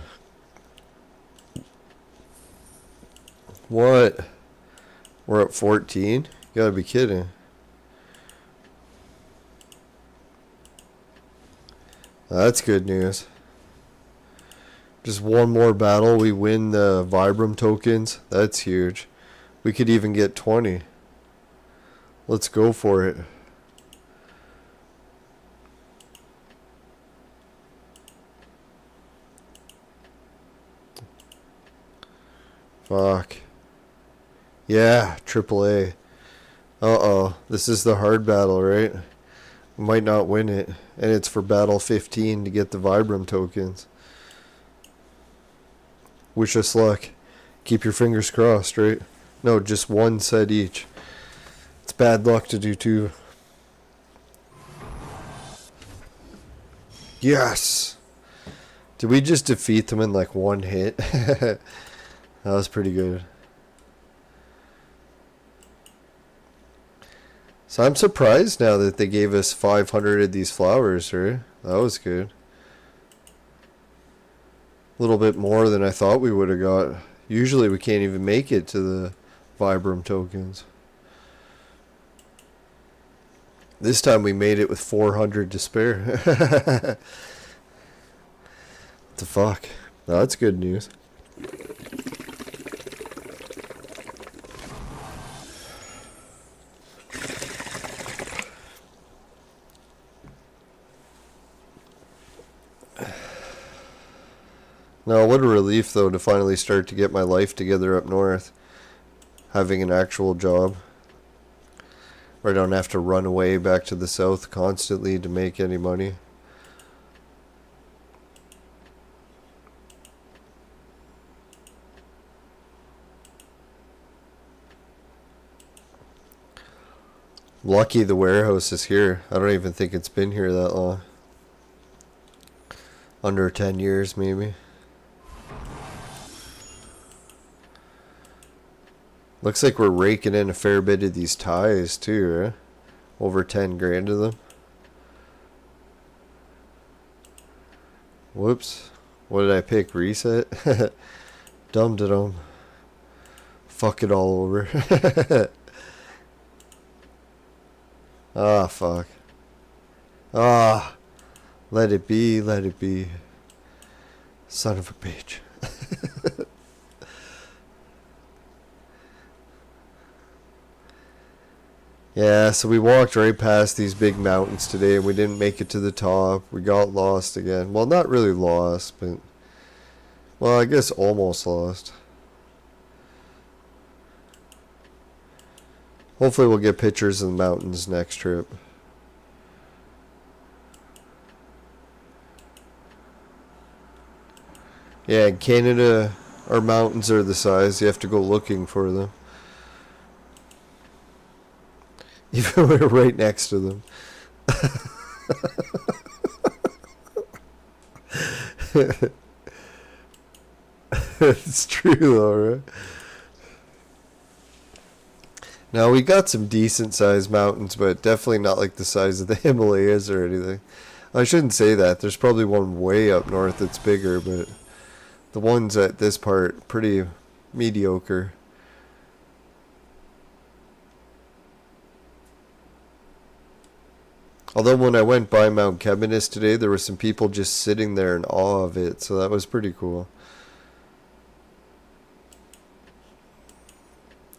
What? We're at 14? You gotta be kidding. That's good news. Just one more battle, we win the Vibram tokens. That's huge. We could even get 20. Let's go for it. Fuck. Yeah, AAA. Uh-oh. This is the hard battle, right? We might not win it. And it's for battle 15 to get the Vibram tokens. Wish us luck. Keep your fingers crossed, right? No, just one set each. It's bad luck to do two. Yes! Did we just defeat them in like one hit? That was pretty good. So I'm surprised now that they gave us 500 of these flowers, right? That was good. A little bit more than I thought we would have got. Usually we can't even make it to the Vibram tokens. This time we made it with 400 to spare. What the fuck? That's good news. Now, what a relief, though, to finally start to get my life together up north. Having an actual job. Where I don't have to run away back to the south constantly to make any money. Lucky the warehouse is here. I don't even think it's been here that long. Under 10 years, maybe. Looks like we're raking in a fair bit of these ties too, right? Over 10 grand of them. Whoops. What did I pick? Reset? Dum-da-dum. Fuck it all over. Ah, fuck. Ah. Let it be, let it be. Son of a bitch. Yeah, so we walked right past these big mountains today and we didn't make it to the top. We got lost again. Well, not really lost, but... Well, I guess almost lost. Hopefully we'll get pictures of the mountains next trip. Yeah, in Canada, our mountains are the size. You have to go looking for them. Even when we're right next to them. It's true though, right? Now we got some decent sized mountains, but definitely not like the size of the Himalayas or anything. I shouldn't say that. There's probably one way up north that's bigger, but the ones at this part, pretty mediocre. Although when I went by Mount Kebinus today, there were some people just sitting there in awe of it, so that was pretty cool.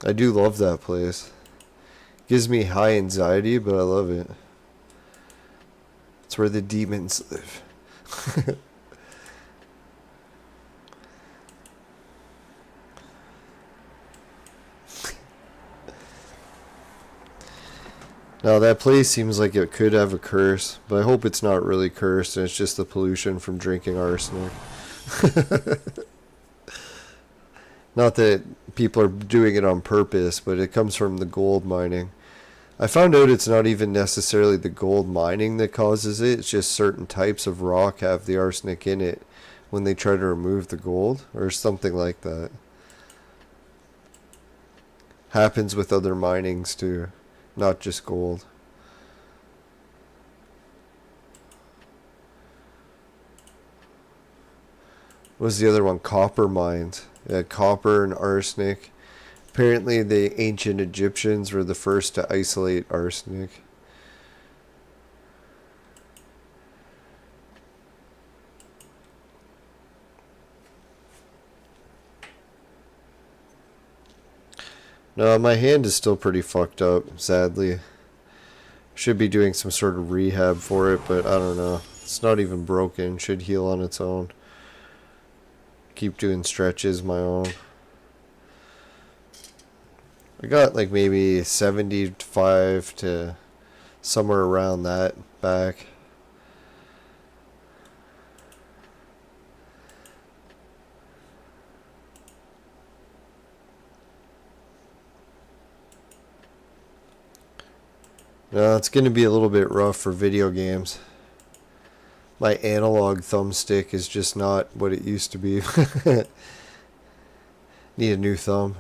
I do love that place. Gives me high anxiety, but I love it. It's where the demons live. Now that place seems like it could have a curse, but I hope it's not really cursed and it's just the pollution from drinking arsenic. Not that people are doing it on purpose, but it comes from the gold mining. I found out it's not even necessarily the gold mining that causes it, it's just certain types of rock have the arsenic in it when they try to remove the gold, or something like that. Happens with other minings too. Not just gold. What was the other one? Copper mines. Yeah, copper and arsenic. Apparently the ancient Egyptians were the first to isolate arsenic. No, my hand is still pretty fucked up, sadly. Should be doing some sort of rehab for it, but I don't know. It's not even broken. Should heal on its own. Keep doing stretches my own. I got like maybe 75 to somewhere around that back. No, it's going to be a little bit rough for video games. My analog thumbstick is just not what it used to be. Need a new thumb.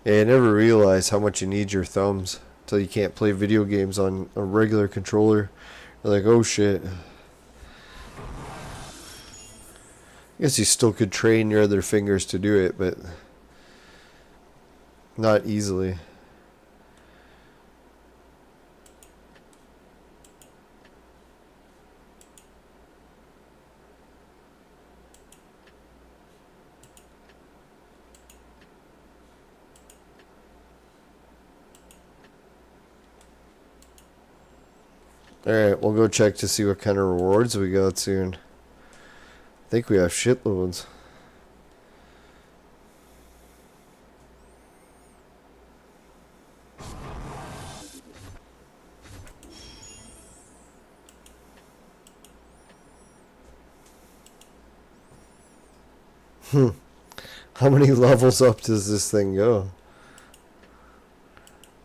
Yeah, I never realized how much you need your thumbs until you can't play video games on a regular controller. You're like, oh shit. I guess you still could train your other fingers to do it, but not easily. Alright, we'll go check to see what kind of rewards we got soon. I think we have shitloads. How many levels up does this thing go?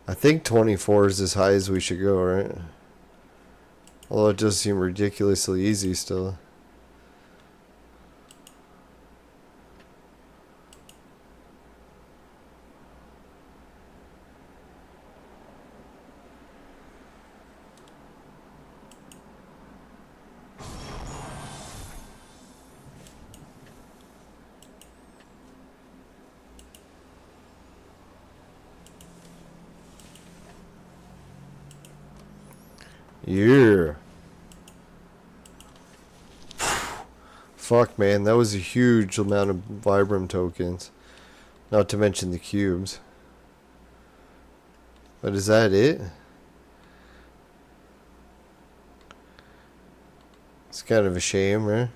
I think 24 is as high as we should go, right? Although it does seem ridiculously easy still. Yeah. Fuck, man, that was a huge amount of Vibram tokens. Not to mention the cubes. But is that it? It's kind of a shame, right?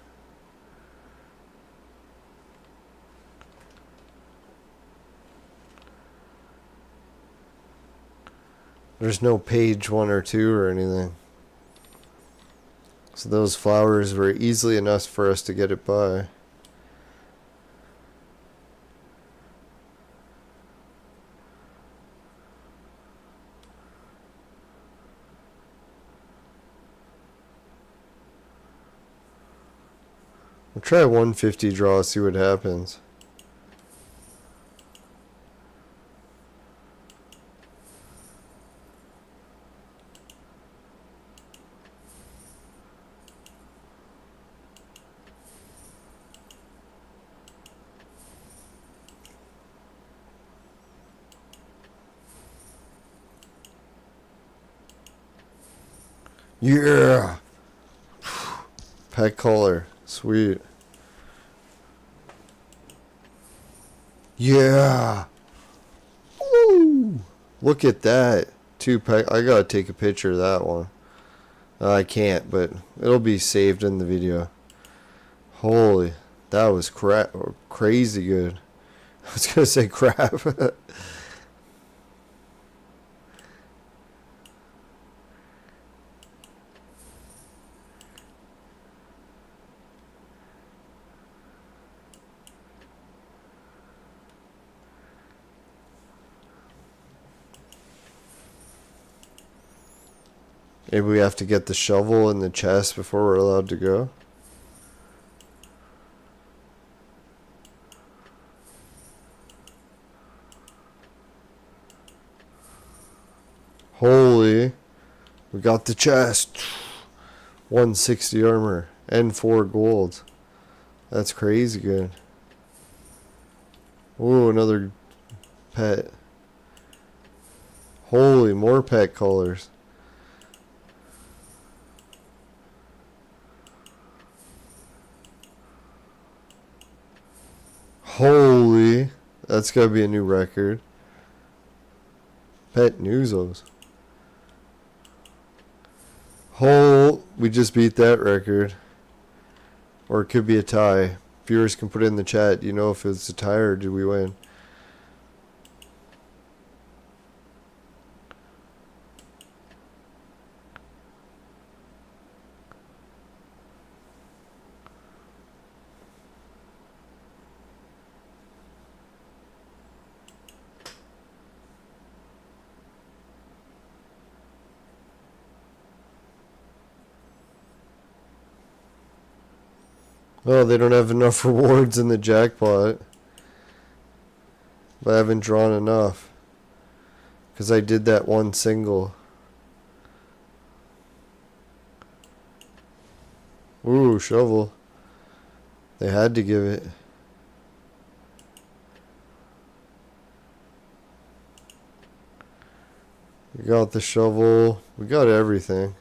There's no page 1 or 2 or anything. So those flowers were easily enough for us to get it by. We'll try 150 draw, see what happens. Yeah! Pet collar. Sweet. Yeah! Woo! Look at that. 2 pack. I gotta take a picture of that one. I can't, but it'll be saved in the video. Holy. That was crazy good. I was gonna say crap. Maybe we have to get the shovel in the chest before we're allowed to go. Holy. We got the chest. 160 armor and 4 gold. That's crazy good. Ooh, another pet. Holy, more pet colors. Holy, that's gotta be a new record. Pet Newsos. We just beat that record. Or it could be a tie. Viewers can put it in the chat. Do you know if it's a tie or did we win? Oh, they don't have enough rewards in the jackpot. But I haven't drawn enough. Because I did that one single. Ooh, shovel. They had to give it. We got the shovel. We got everything.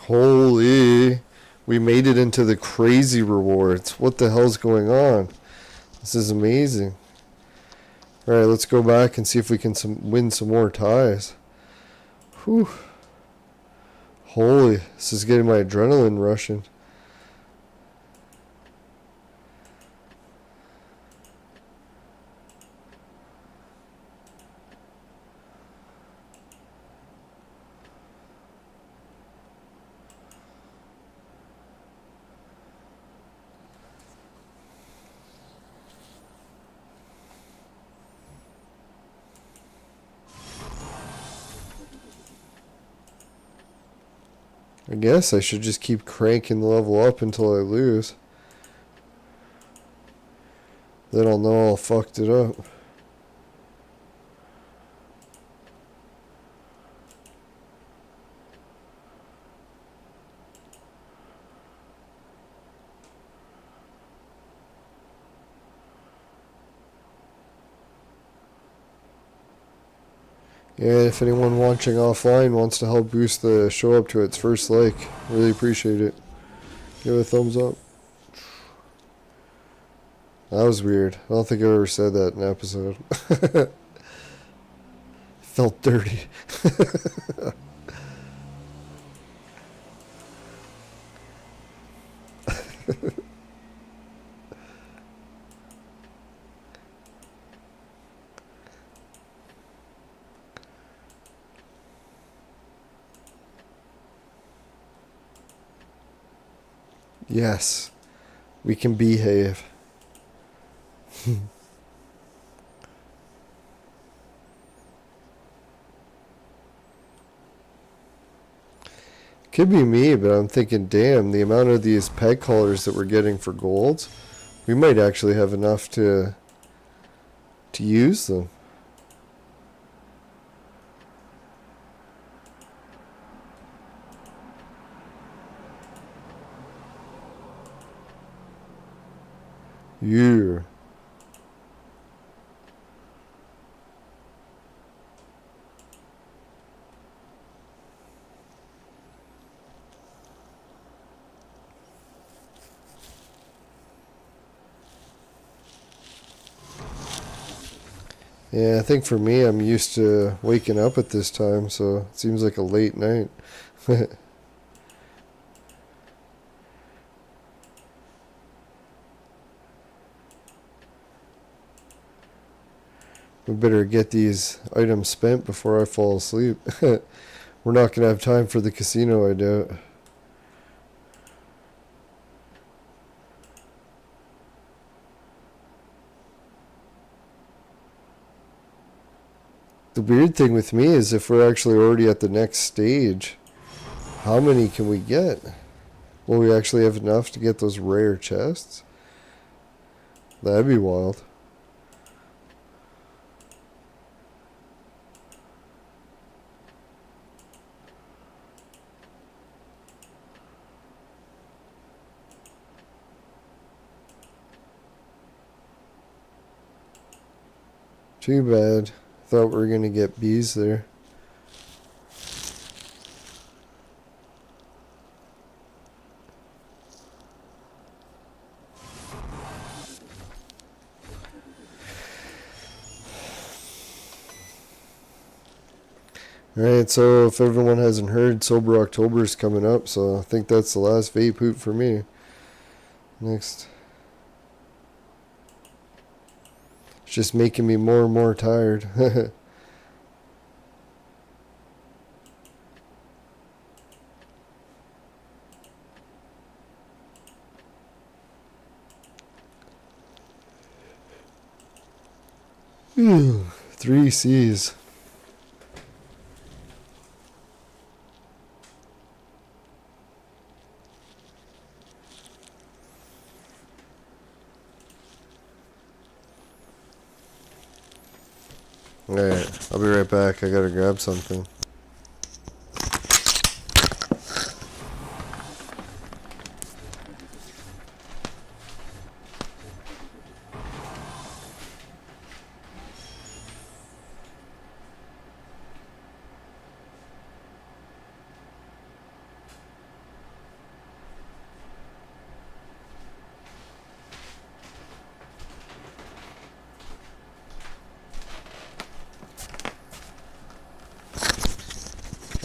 Holy, we made it into the crazy rewards. What the hell's going on? This is amazing. Alright, let's go back and see if we can win some more ties. Whew. Holy, this is getting my adrenaline rushing. I guess I should just keep cranking the level up until I lose. Then I'll know I fucked it up. Yeah, if anyone watching offline wants to help boost the show up to its first like, really appreciate it. Give it a thumbs up. That was weird. I don't think I've ever said that in an episode. Felt dirty. Yes, we can behave. Could be me, but I'm thinking, damn, the amount of these peg collars that we're getting for golds, we might actually have enough to use them. Yeah. Yeah, I think for me, I'm used to waking up at this time, so it seems like a late night. We better get these items spent before I fall asleep. We're not going to have time for the casino, I doubt. The weird thing with me is if we're actually already at the next stage, how many can we get? Will we actually have enough to get those rare chests? That'd be wild. Too bad. Thought we were going to get bees there. Alright, so if everyone hasn't heard, Sober October is coming up, so I think that's the last vape hoot for me. Next. It's just making me more and more tired. Three C's. Alright, I'll be right back. I gotta grab something.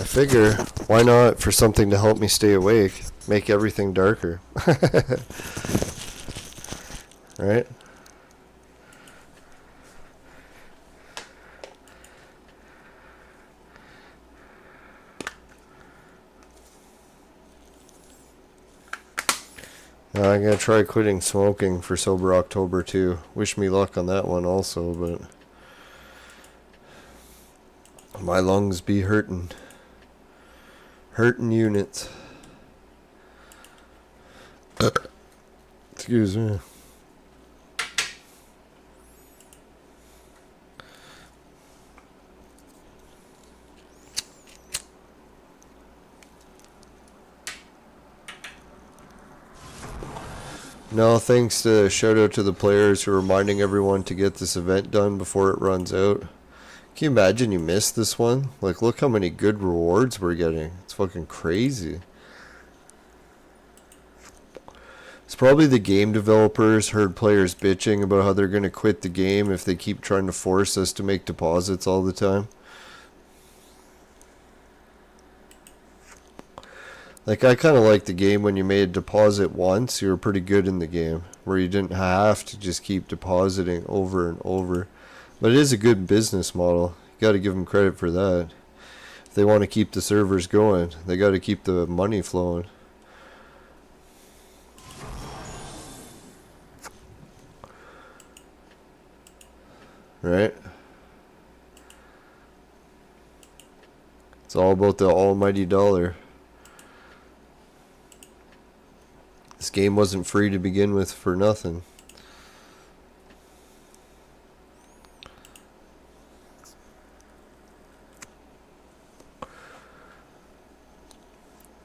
figure, why not for something to help me stay awake? Make everything darker. Right? Now I'm gonna try quitting smoking for Sober October too. Wish me luck on that one also, but my lungs be hurting. Hurting units. Excuse me. No, thanks to shout out to the players who are reminding everyone to get this event done before it runs out. Can you imagine you missed this one? Like, look how many good rewards we're getting. It's fucking crazy. It's probably the game developers heard players bitching about how they're going to quit the game if they keep trying to force us to make deposits all the time. Like, I kind of like the game when you made a deposit once, you were pretty good in the game, where you didn't have to just keep depositing over and over. But it is a good business model. You got to give them credit for that. If they want to keep the servers going, they got to keep the money flowing. Right? It's all about the almighty dollar. This game wasn't free to begin with for nothing.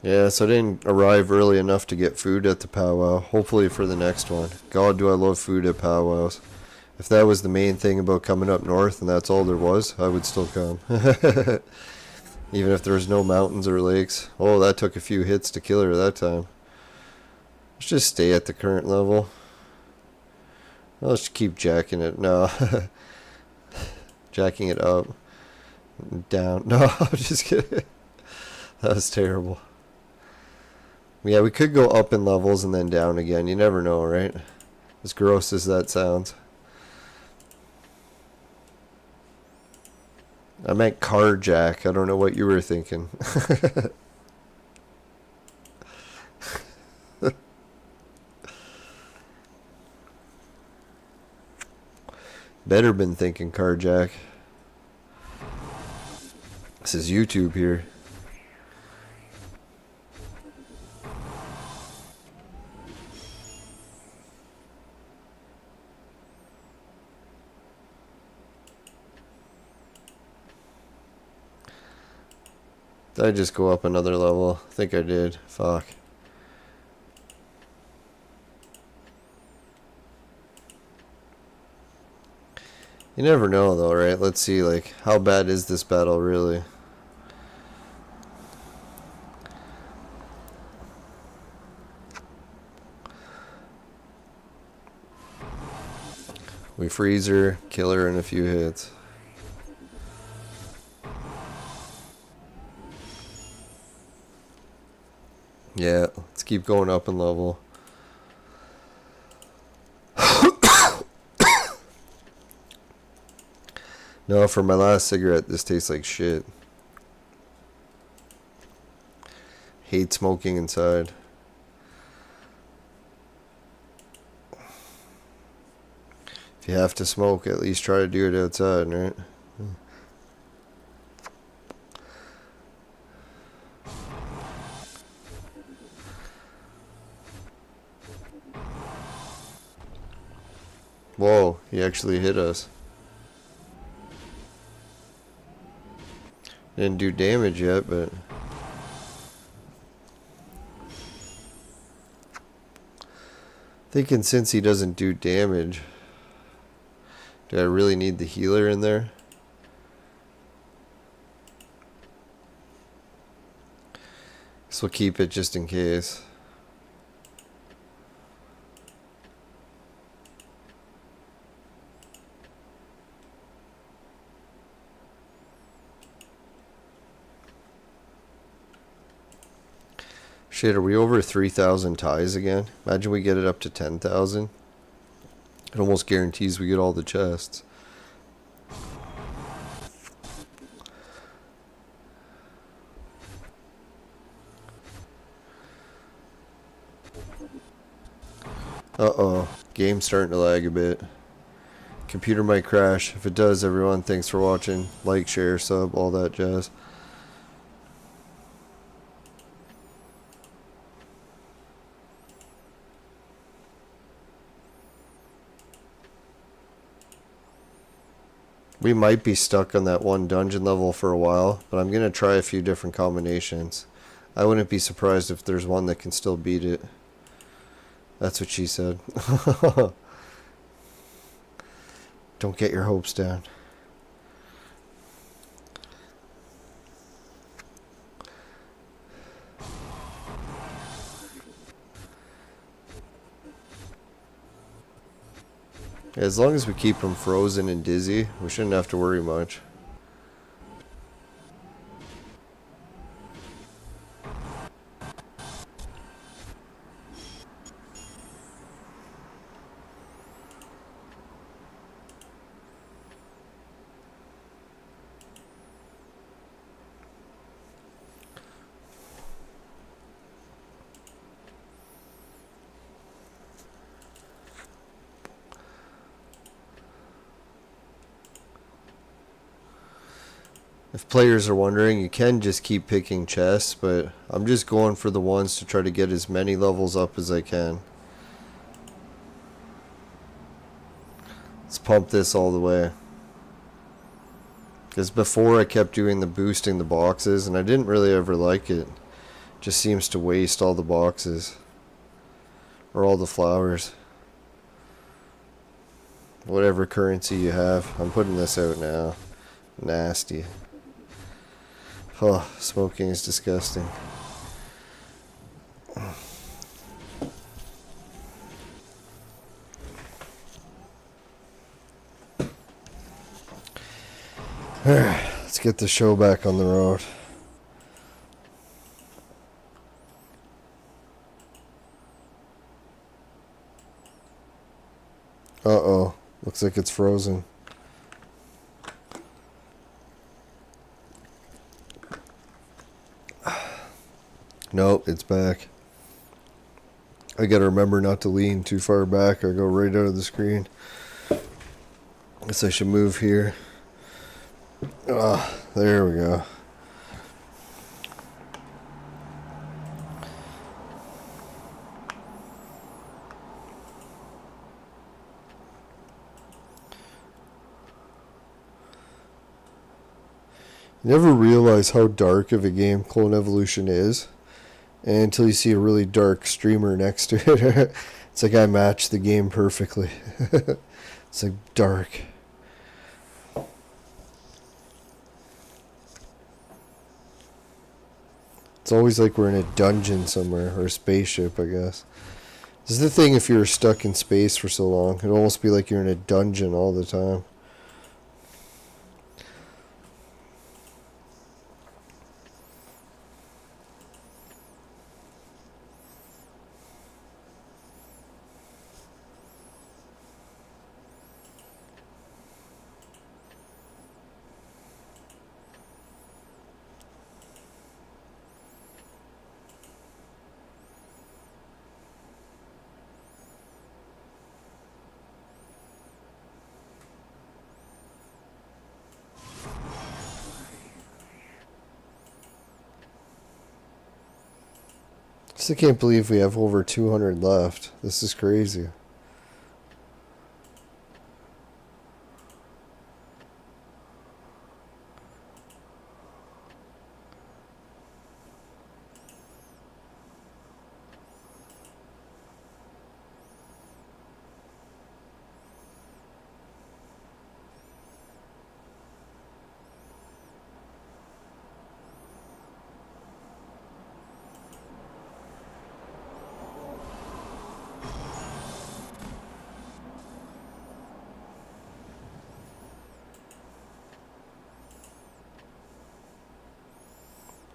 Yeah, so I didn't arrive early enough to get food at the powwow. Hopefully for the next one. God, do I love food at powwows. If that was the main thing about coming up north and that's all there was, I would still come. Even if there was no mountains or lakes. Oh, that took a few hits to kill her that time. Let's just stay at the current level. Let's keep jacking it. No. Jacking it up. Down. No, I'm just kidding. That was terrible. Yeah, we could go up in levels and then down again. You never know, right? As gross as that sounds. I meant carjack. I don't know what you were thinking. Better been thinking carjack. This is YouTube here. Did I just go up another level? I think I did. Fuck. You never know though, right? Let's see, like, how bad is this battle really? We freeze her, kill her in a few hits. Yeah, let's keep going up in level. No, for my last cigarette, this tastes like shit. Hate smoking inside. If you have to smoke, at least try to do it outside, right? Whoa, he actually hit us. Didn't do damage yet, but... Thinking since he doesn't do damage, do I really need the healer in there? So we'll keep it just in case. Shit, are we over 3,000 ties again? Imagine we get it up to 10,000. It almost guarantees we get all the chests. Uh-oh. Game's starting to lag a bit. Computer might crash. If it does, everyone, thanks for watching. Like, share, sub, all that jazz. We might be stuck on that one dungeon level for a while, but I'm going to try a few different combinations. I wouldn't be surprised if there's one that can still beat it. That's what she said. Don't get your hopes down. As long as we keep them frozen and dizzy, we shouldn't have to worry much. If players are wondering, you can just keep picking chests, but I'm just going for the ones to try to get as many levels up as I can. Let's pump this all the way. Because before I kept doing the boosting the boxes, and I didn't really ever like it. Just seems to waste all the boxes. Or all the flowers. Whatever currency you have. I'm putting this out now. Nasty. Oh, smoking is disgusting. Alright, let's get the show back on the road. Uh-oh. Looks like it's frozen. Nope, it's back. I gotta remember not to lean too far back or go right out of the screen. Guess I should move here. Ah, there we go. You never realize how dark of a game Clone Evolution is. And until you see a really dark streamer next to it. It's like I match the game perfectly. It's like dark. It's always like we're in a dungeon somewhere. Or a spaceship, I guess. This is the thing if you're stuck in space for so long. It'd almost be like you're in a dungeon all the time. I can't believe we have over 200 left. This is crazy.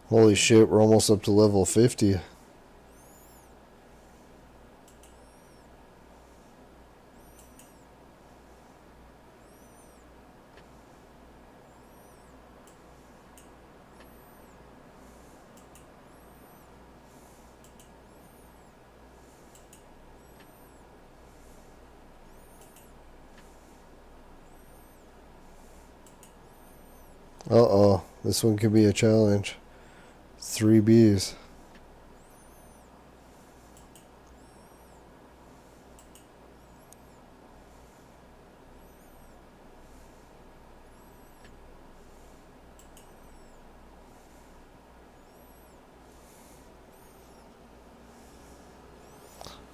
Holy shit, we're almost up to level 50. Uh-oh. This one could be a challenge. 3 bees.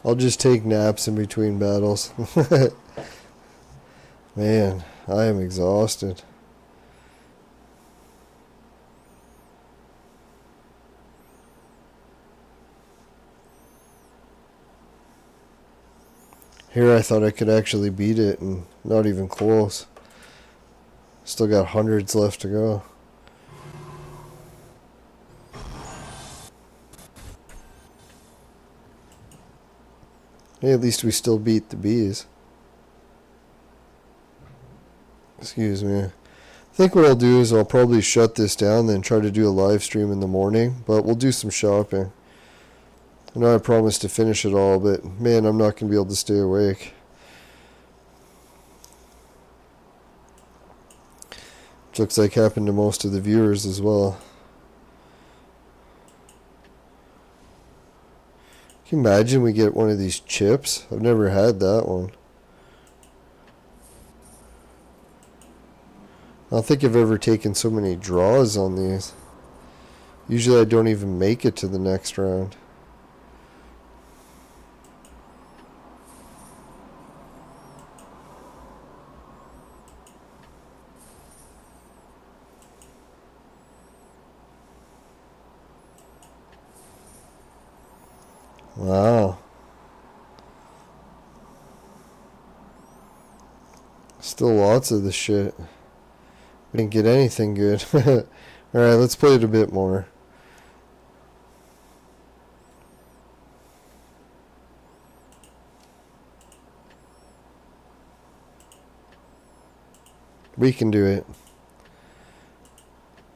I'll just take naps in between battles. Man, I am exhausted. Here I thought I could actually beat it, and not even close. Still got hundreds left to go. Hey, at least we still beat the bees. Excuse me. I think what I'll do is I'll probably shut this down, then try to do a live stream in the morning, but we'll do some shopping. I know I promised to finish it all, but man, I'm not going to be able to stay awake. Which looks like happened to most of the viewers as well. Can you imagine we get one of these chips? I've never had that one. I don't think I've ever taken so many draws on these. Usually I don't even make it to the next round. Wow. Still lots of this shit. We didn't get anything good. Alright, let's play it a bit more. We can do it.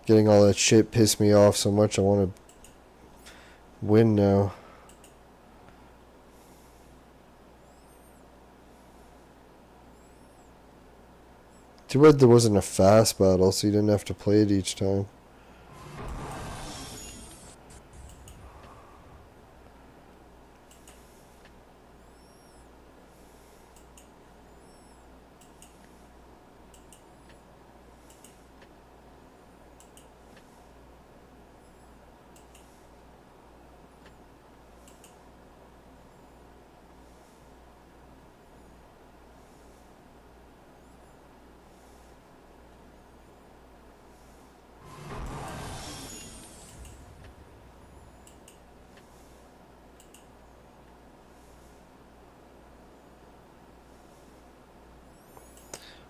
Getting all that shit pissed me off so much I want to win now. Too bad there wasn't a fast battle, so you didn't have to play it each time.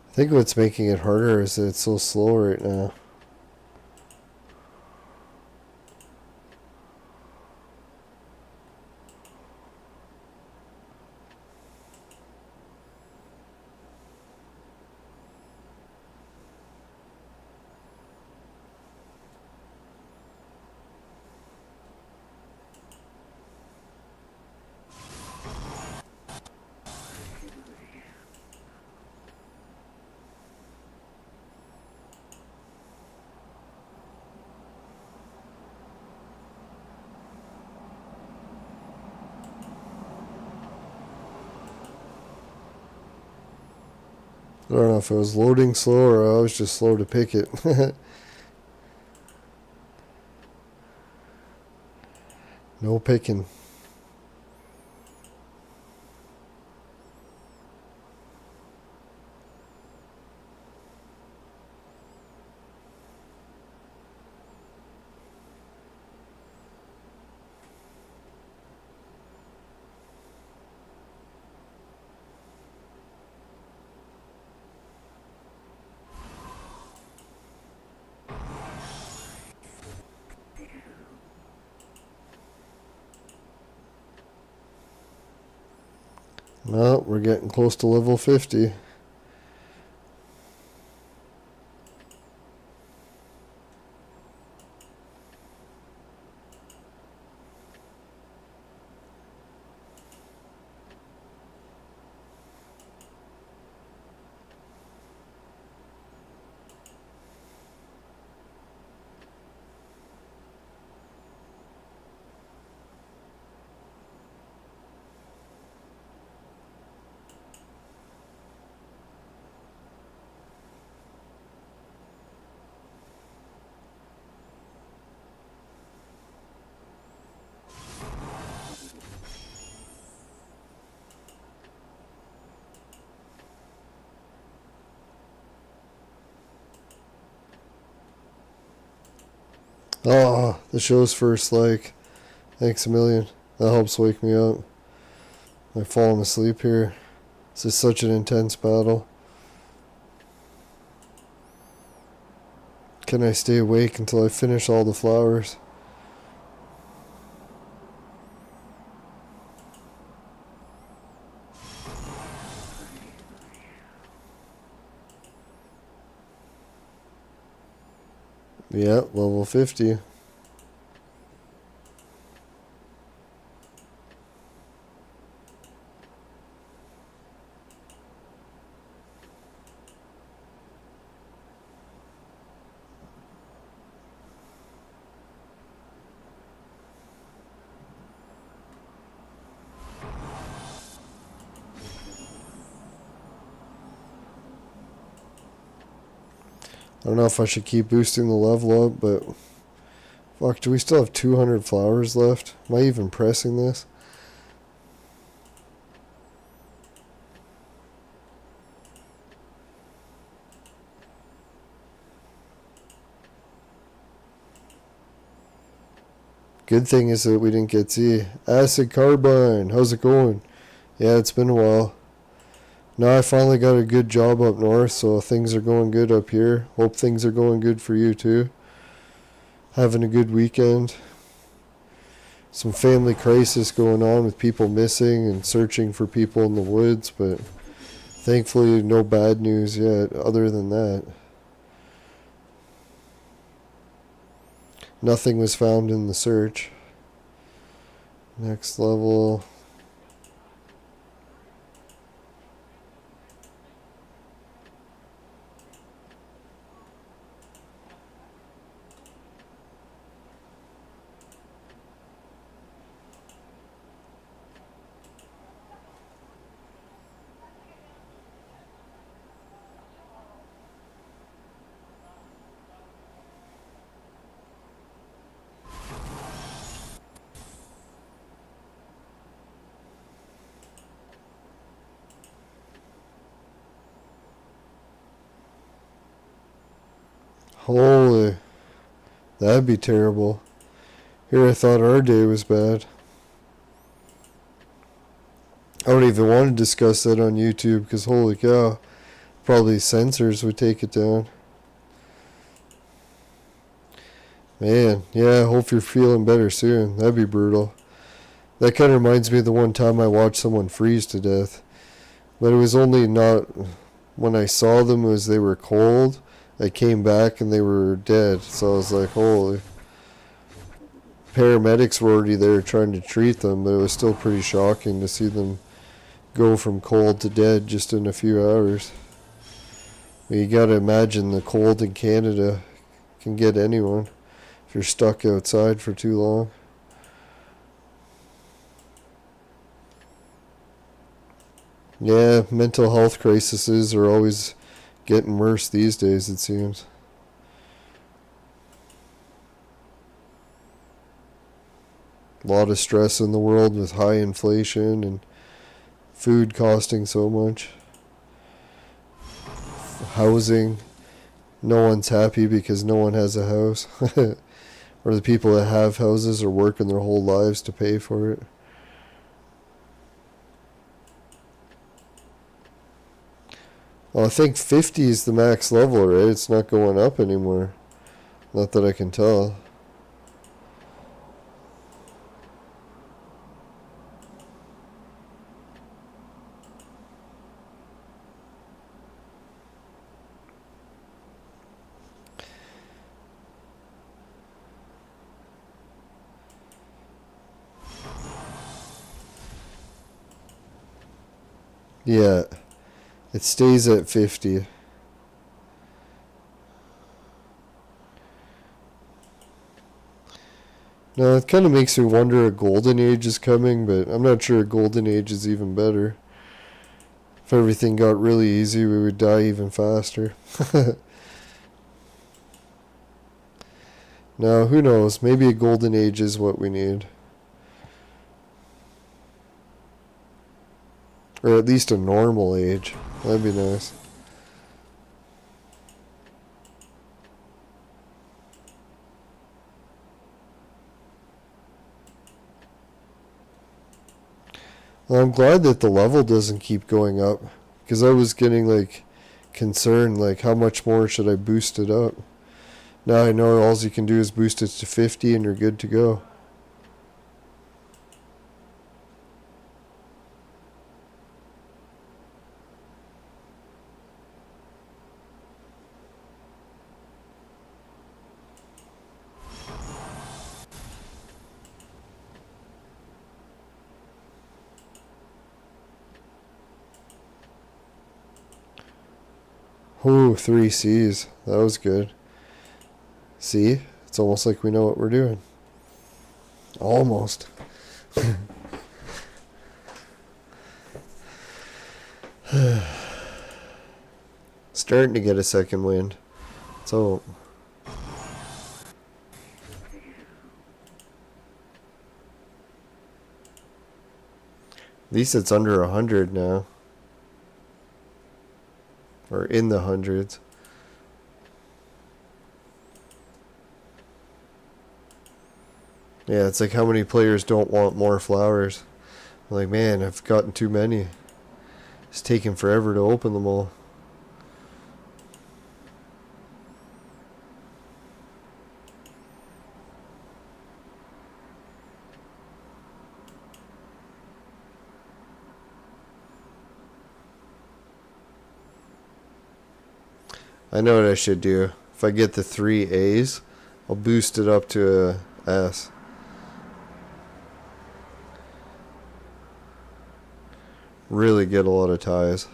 I think what's making it harder is that it's so slow right now. I don't know if it was loading slow or I was just slow to pick it. No picking. Well, we're getting close to level 50. Oh, the show's first like. Thanks a million. That helps wake me up. I'm falling asleep here. This is such an intense battle. Can I stay awake until I finish all the flowers? Yeah, level 50. I don't know if I should keep boosting the level up, but fuck, do we still have 200 flowers left? Am I even pressing this? Good thing is that we didn't get Z. Acid Carbine, how's it going? Yeah, it's been a while. Now I finally got a good job up north, so things are going good up here. Hope things are going good for you too. Having a good weekend. Some family crisis going on with people missing and searching for people in the woods, but thankfully no bad news yet other than that. Nothing was found in the search. Next level. Holy, that'd be terrible. Here I thought our day was bad. I don't even want to discuss that on YouTube because holy cow, probably censors would take it down. Man, yeah, I hope you're feeling better soon. That'd be brutal. That kind of reminds me of the one time I watched someone freeze to death. But it was only not when I saw them, it was they were cold. I came back and they were dead. So I was like, holy. Paramedics were already there trying to treat them, but it was still pretty shocking to see them go from cold to dead just in a few hours. You gotta imagine the cold in Canada can get anyone if you're stuck outside for too long. Yeah, mental health crises are always getting worse these days, it seems. A lot of stress in the world with high inflation and food costing so much. Housing. No one's happy because no one has a house. Or the people that have houses are working their whole lives to pay for it. Well, I think 50 is the max level, right? It's not going up anymore. Not that I can tell. Yeah. It stays at 50. Now, it kind of makes me wonder a golden age is coming, but I'm not sure a golden age is even better. If everything got really easy, we would die even faster. Now, who knows? Maybe a golden age is what we need. Or at least a normal age. That'd be nice. Well, I'm glad that the level doesn't keep going up, because I was getting like concerned, like how much more should I boost it up? Now I know all you can do is boost it to 50 and you're good to go. Ooh, 3 C's. That was good. See? It's almost like we know what we're doing. Almost. Starting to get a second wind. So at least it's under 100 now. Or in the hundreds. Yeah, it's like how many players don't want more flowers. I'm like, man, I've gotten too many. It's taking forever to open them all. I know what I should do. If I get the 3 A's, I'll boost it up to a S. Really get a lot of ties.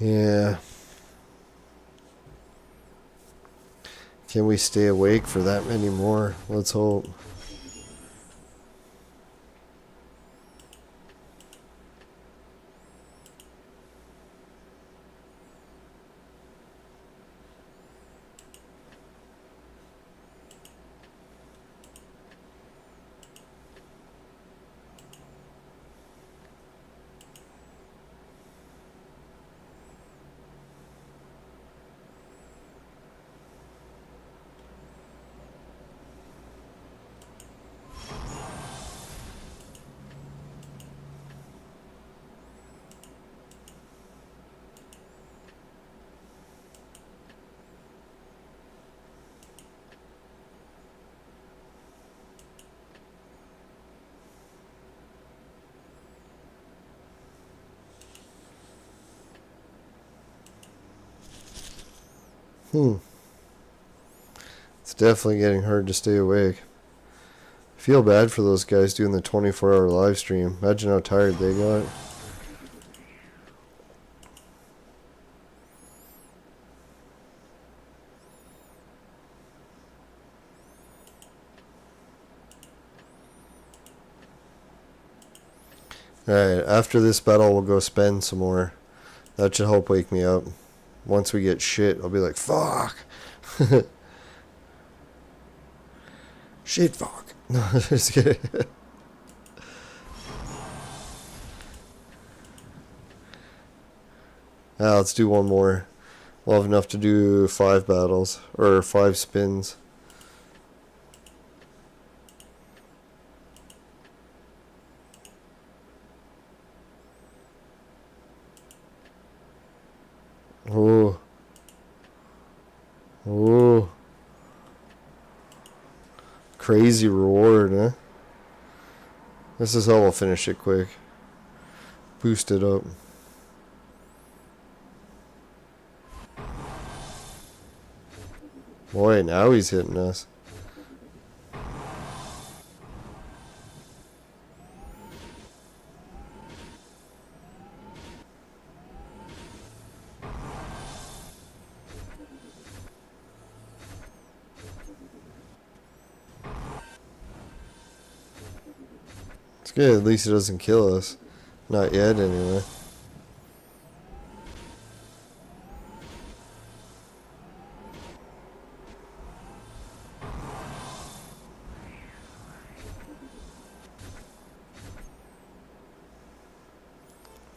Yeah. Can we stay awake for that many more? Let's hope. It's definitely getting hard to stay awake. I feel bad for those guys doing the 24-hour live stream. Imagine how tired they got. Alright, after this battle we'll go spend some more. That should help wake me up. Once we get shit, I'll be like, fuck! Shit, fuck! No, just kidding. Let's do one more. We'll have enough to do 5 battles, or 5 spins. Oh. Oh. Crazy reward, huh? This is how we'll finish it quick. Boost it up. Boy, now he's hitting us. It's good, at least it doesn't kill us. Not yet, anyway.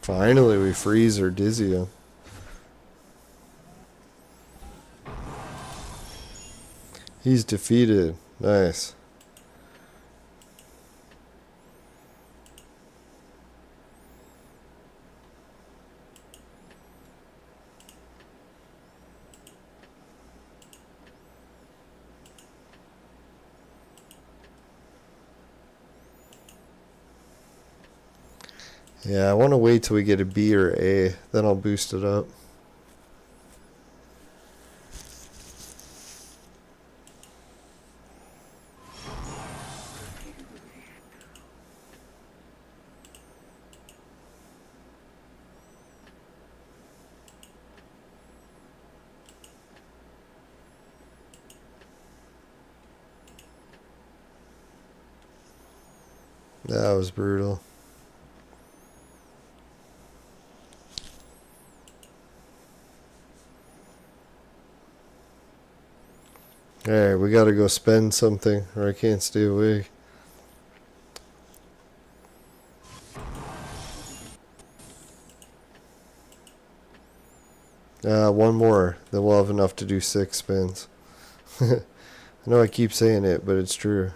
Finally, we freeze or dizzy him. He's defeated. Nice. Yeah, I want to wait till we get a B or A, then I'll boost it up. That was brutal. Alright, we gotta go spend something or I can't stay awake. One more, then we'll have enough to do 6 spins. I know I keep saying it, but it's true.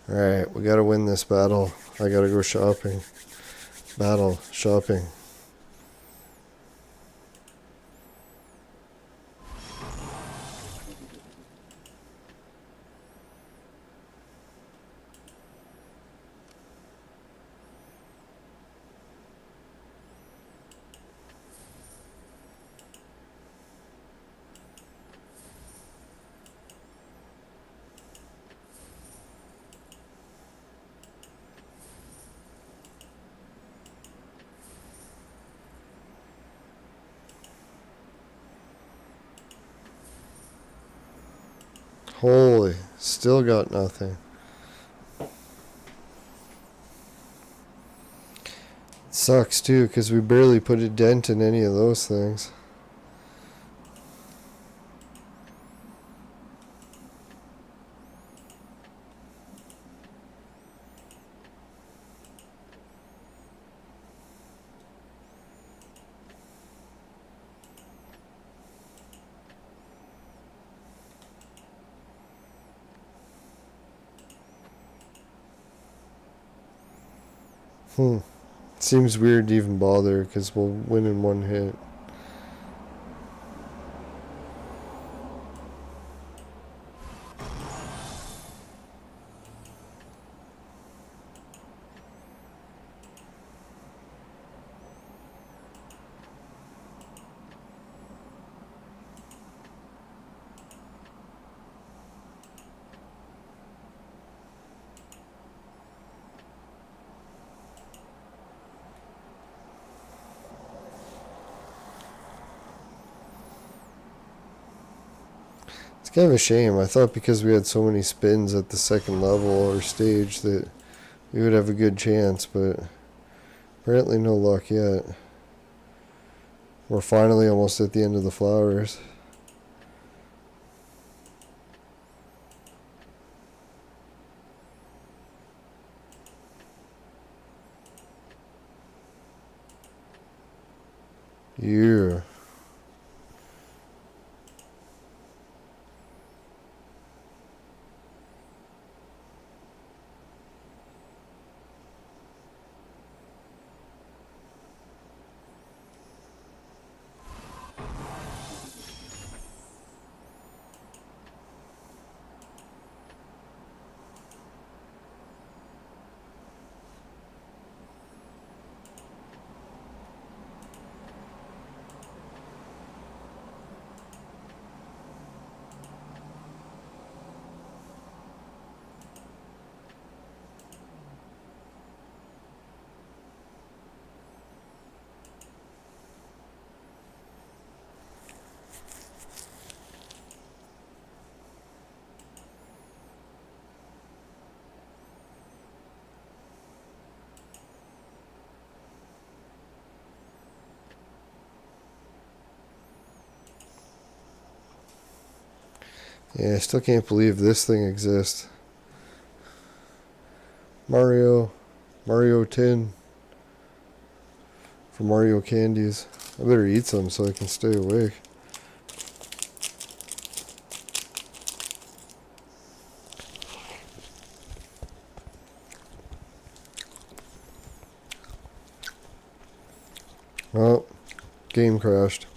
Alright, we gotta win this battle. I gotta go shopping. Battle, shopping. Holy, still got nothing. Sucks too, because we barely put a dent in any of those things. Seems weird to even bother because we'll win in one hit. It's kind of a shame. I thought because we had so many spins at the second level or stage that we would have a good chance, but apparently no luck yet. We're finally almost at the end of the flowers. Yeah. Yeah, I still can't believe this thing exists. Mario tin for Mario candies. I better eat some so I can stay awake. Oh, game crashed.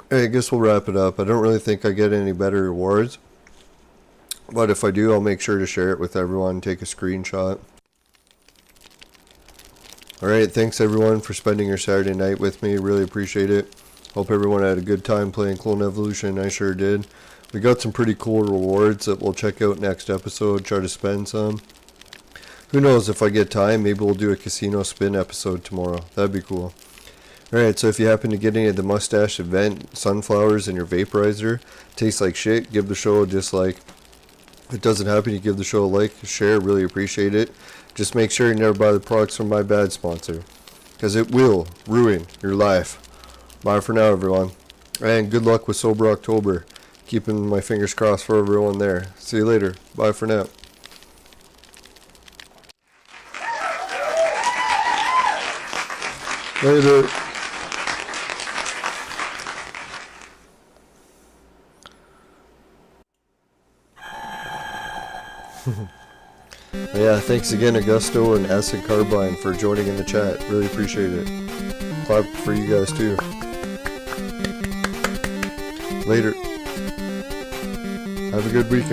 Hey, I guess we'll wrap it up. I don't really think I get any better rewards. But if I do, I'll make sure to share it with everyone, take a screenshot. Alright, thanks everyone for spending your Saturday night with me. Really appreciate it. Hope everyone had a good time playing Clone Evolution. I sure did. We got some pretty cool rewards that we'll check out next episode, try to spend some. Who knows, if I get time, maybe we'll do a casino spin episode tomorrow. That'd be cool. Alright, so if you happen to get any of the mustache event sunflowers in your vaporizer, tastes like shit, give the show a dislike. If it doesn't happen, you give the show a like, share, really appreciate it. Just make sure you never buy the products from my bad sponsor, because it will ruin your life. Bye for now, everyone. And good luck with Sober October. Keeping my fingers crossed for everyone there. See you later. Bye for now. Later. Yeah, thanks again Augusto and Acid Carbine for joining in the chat. Really appreciate it. Clap for you guys too. Later. Have a good weekend.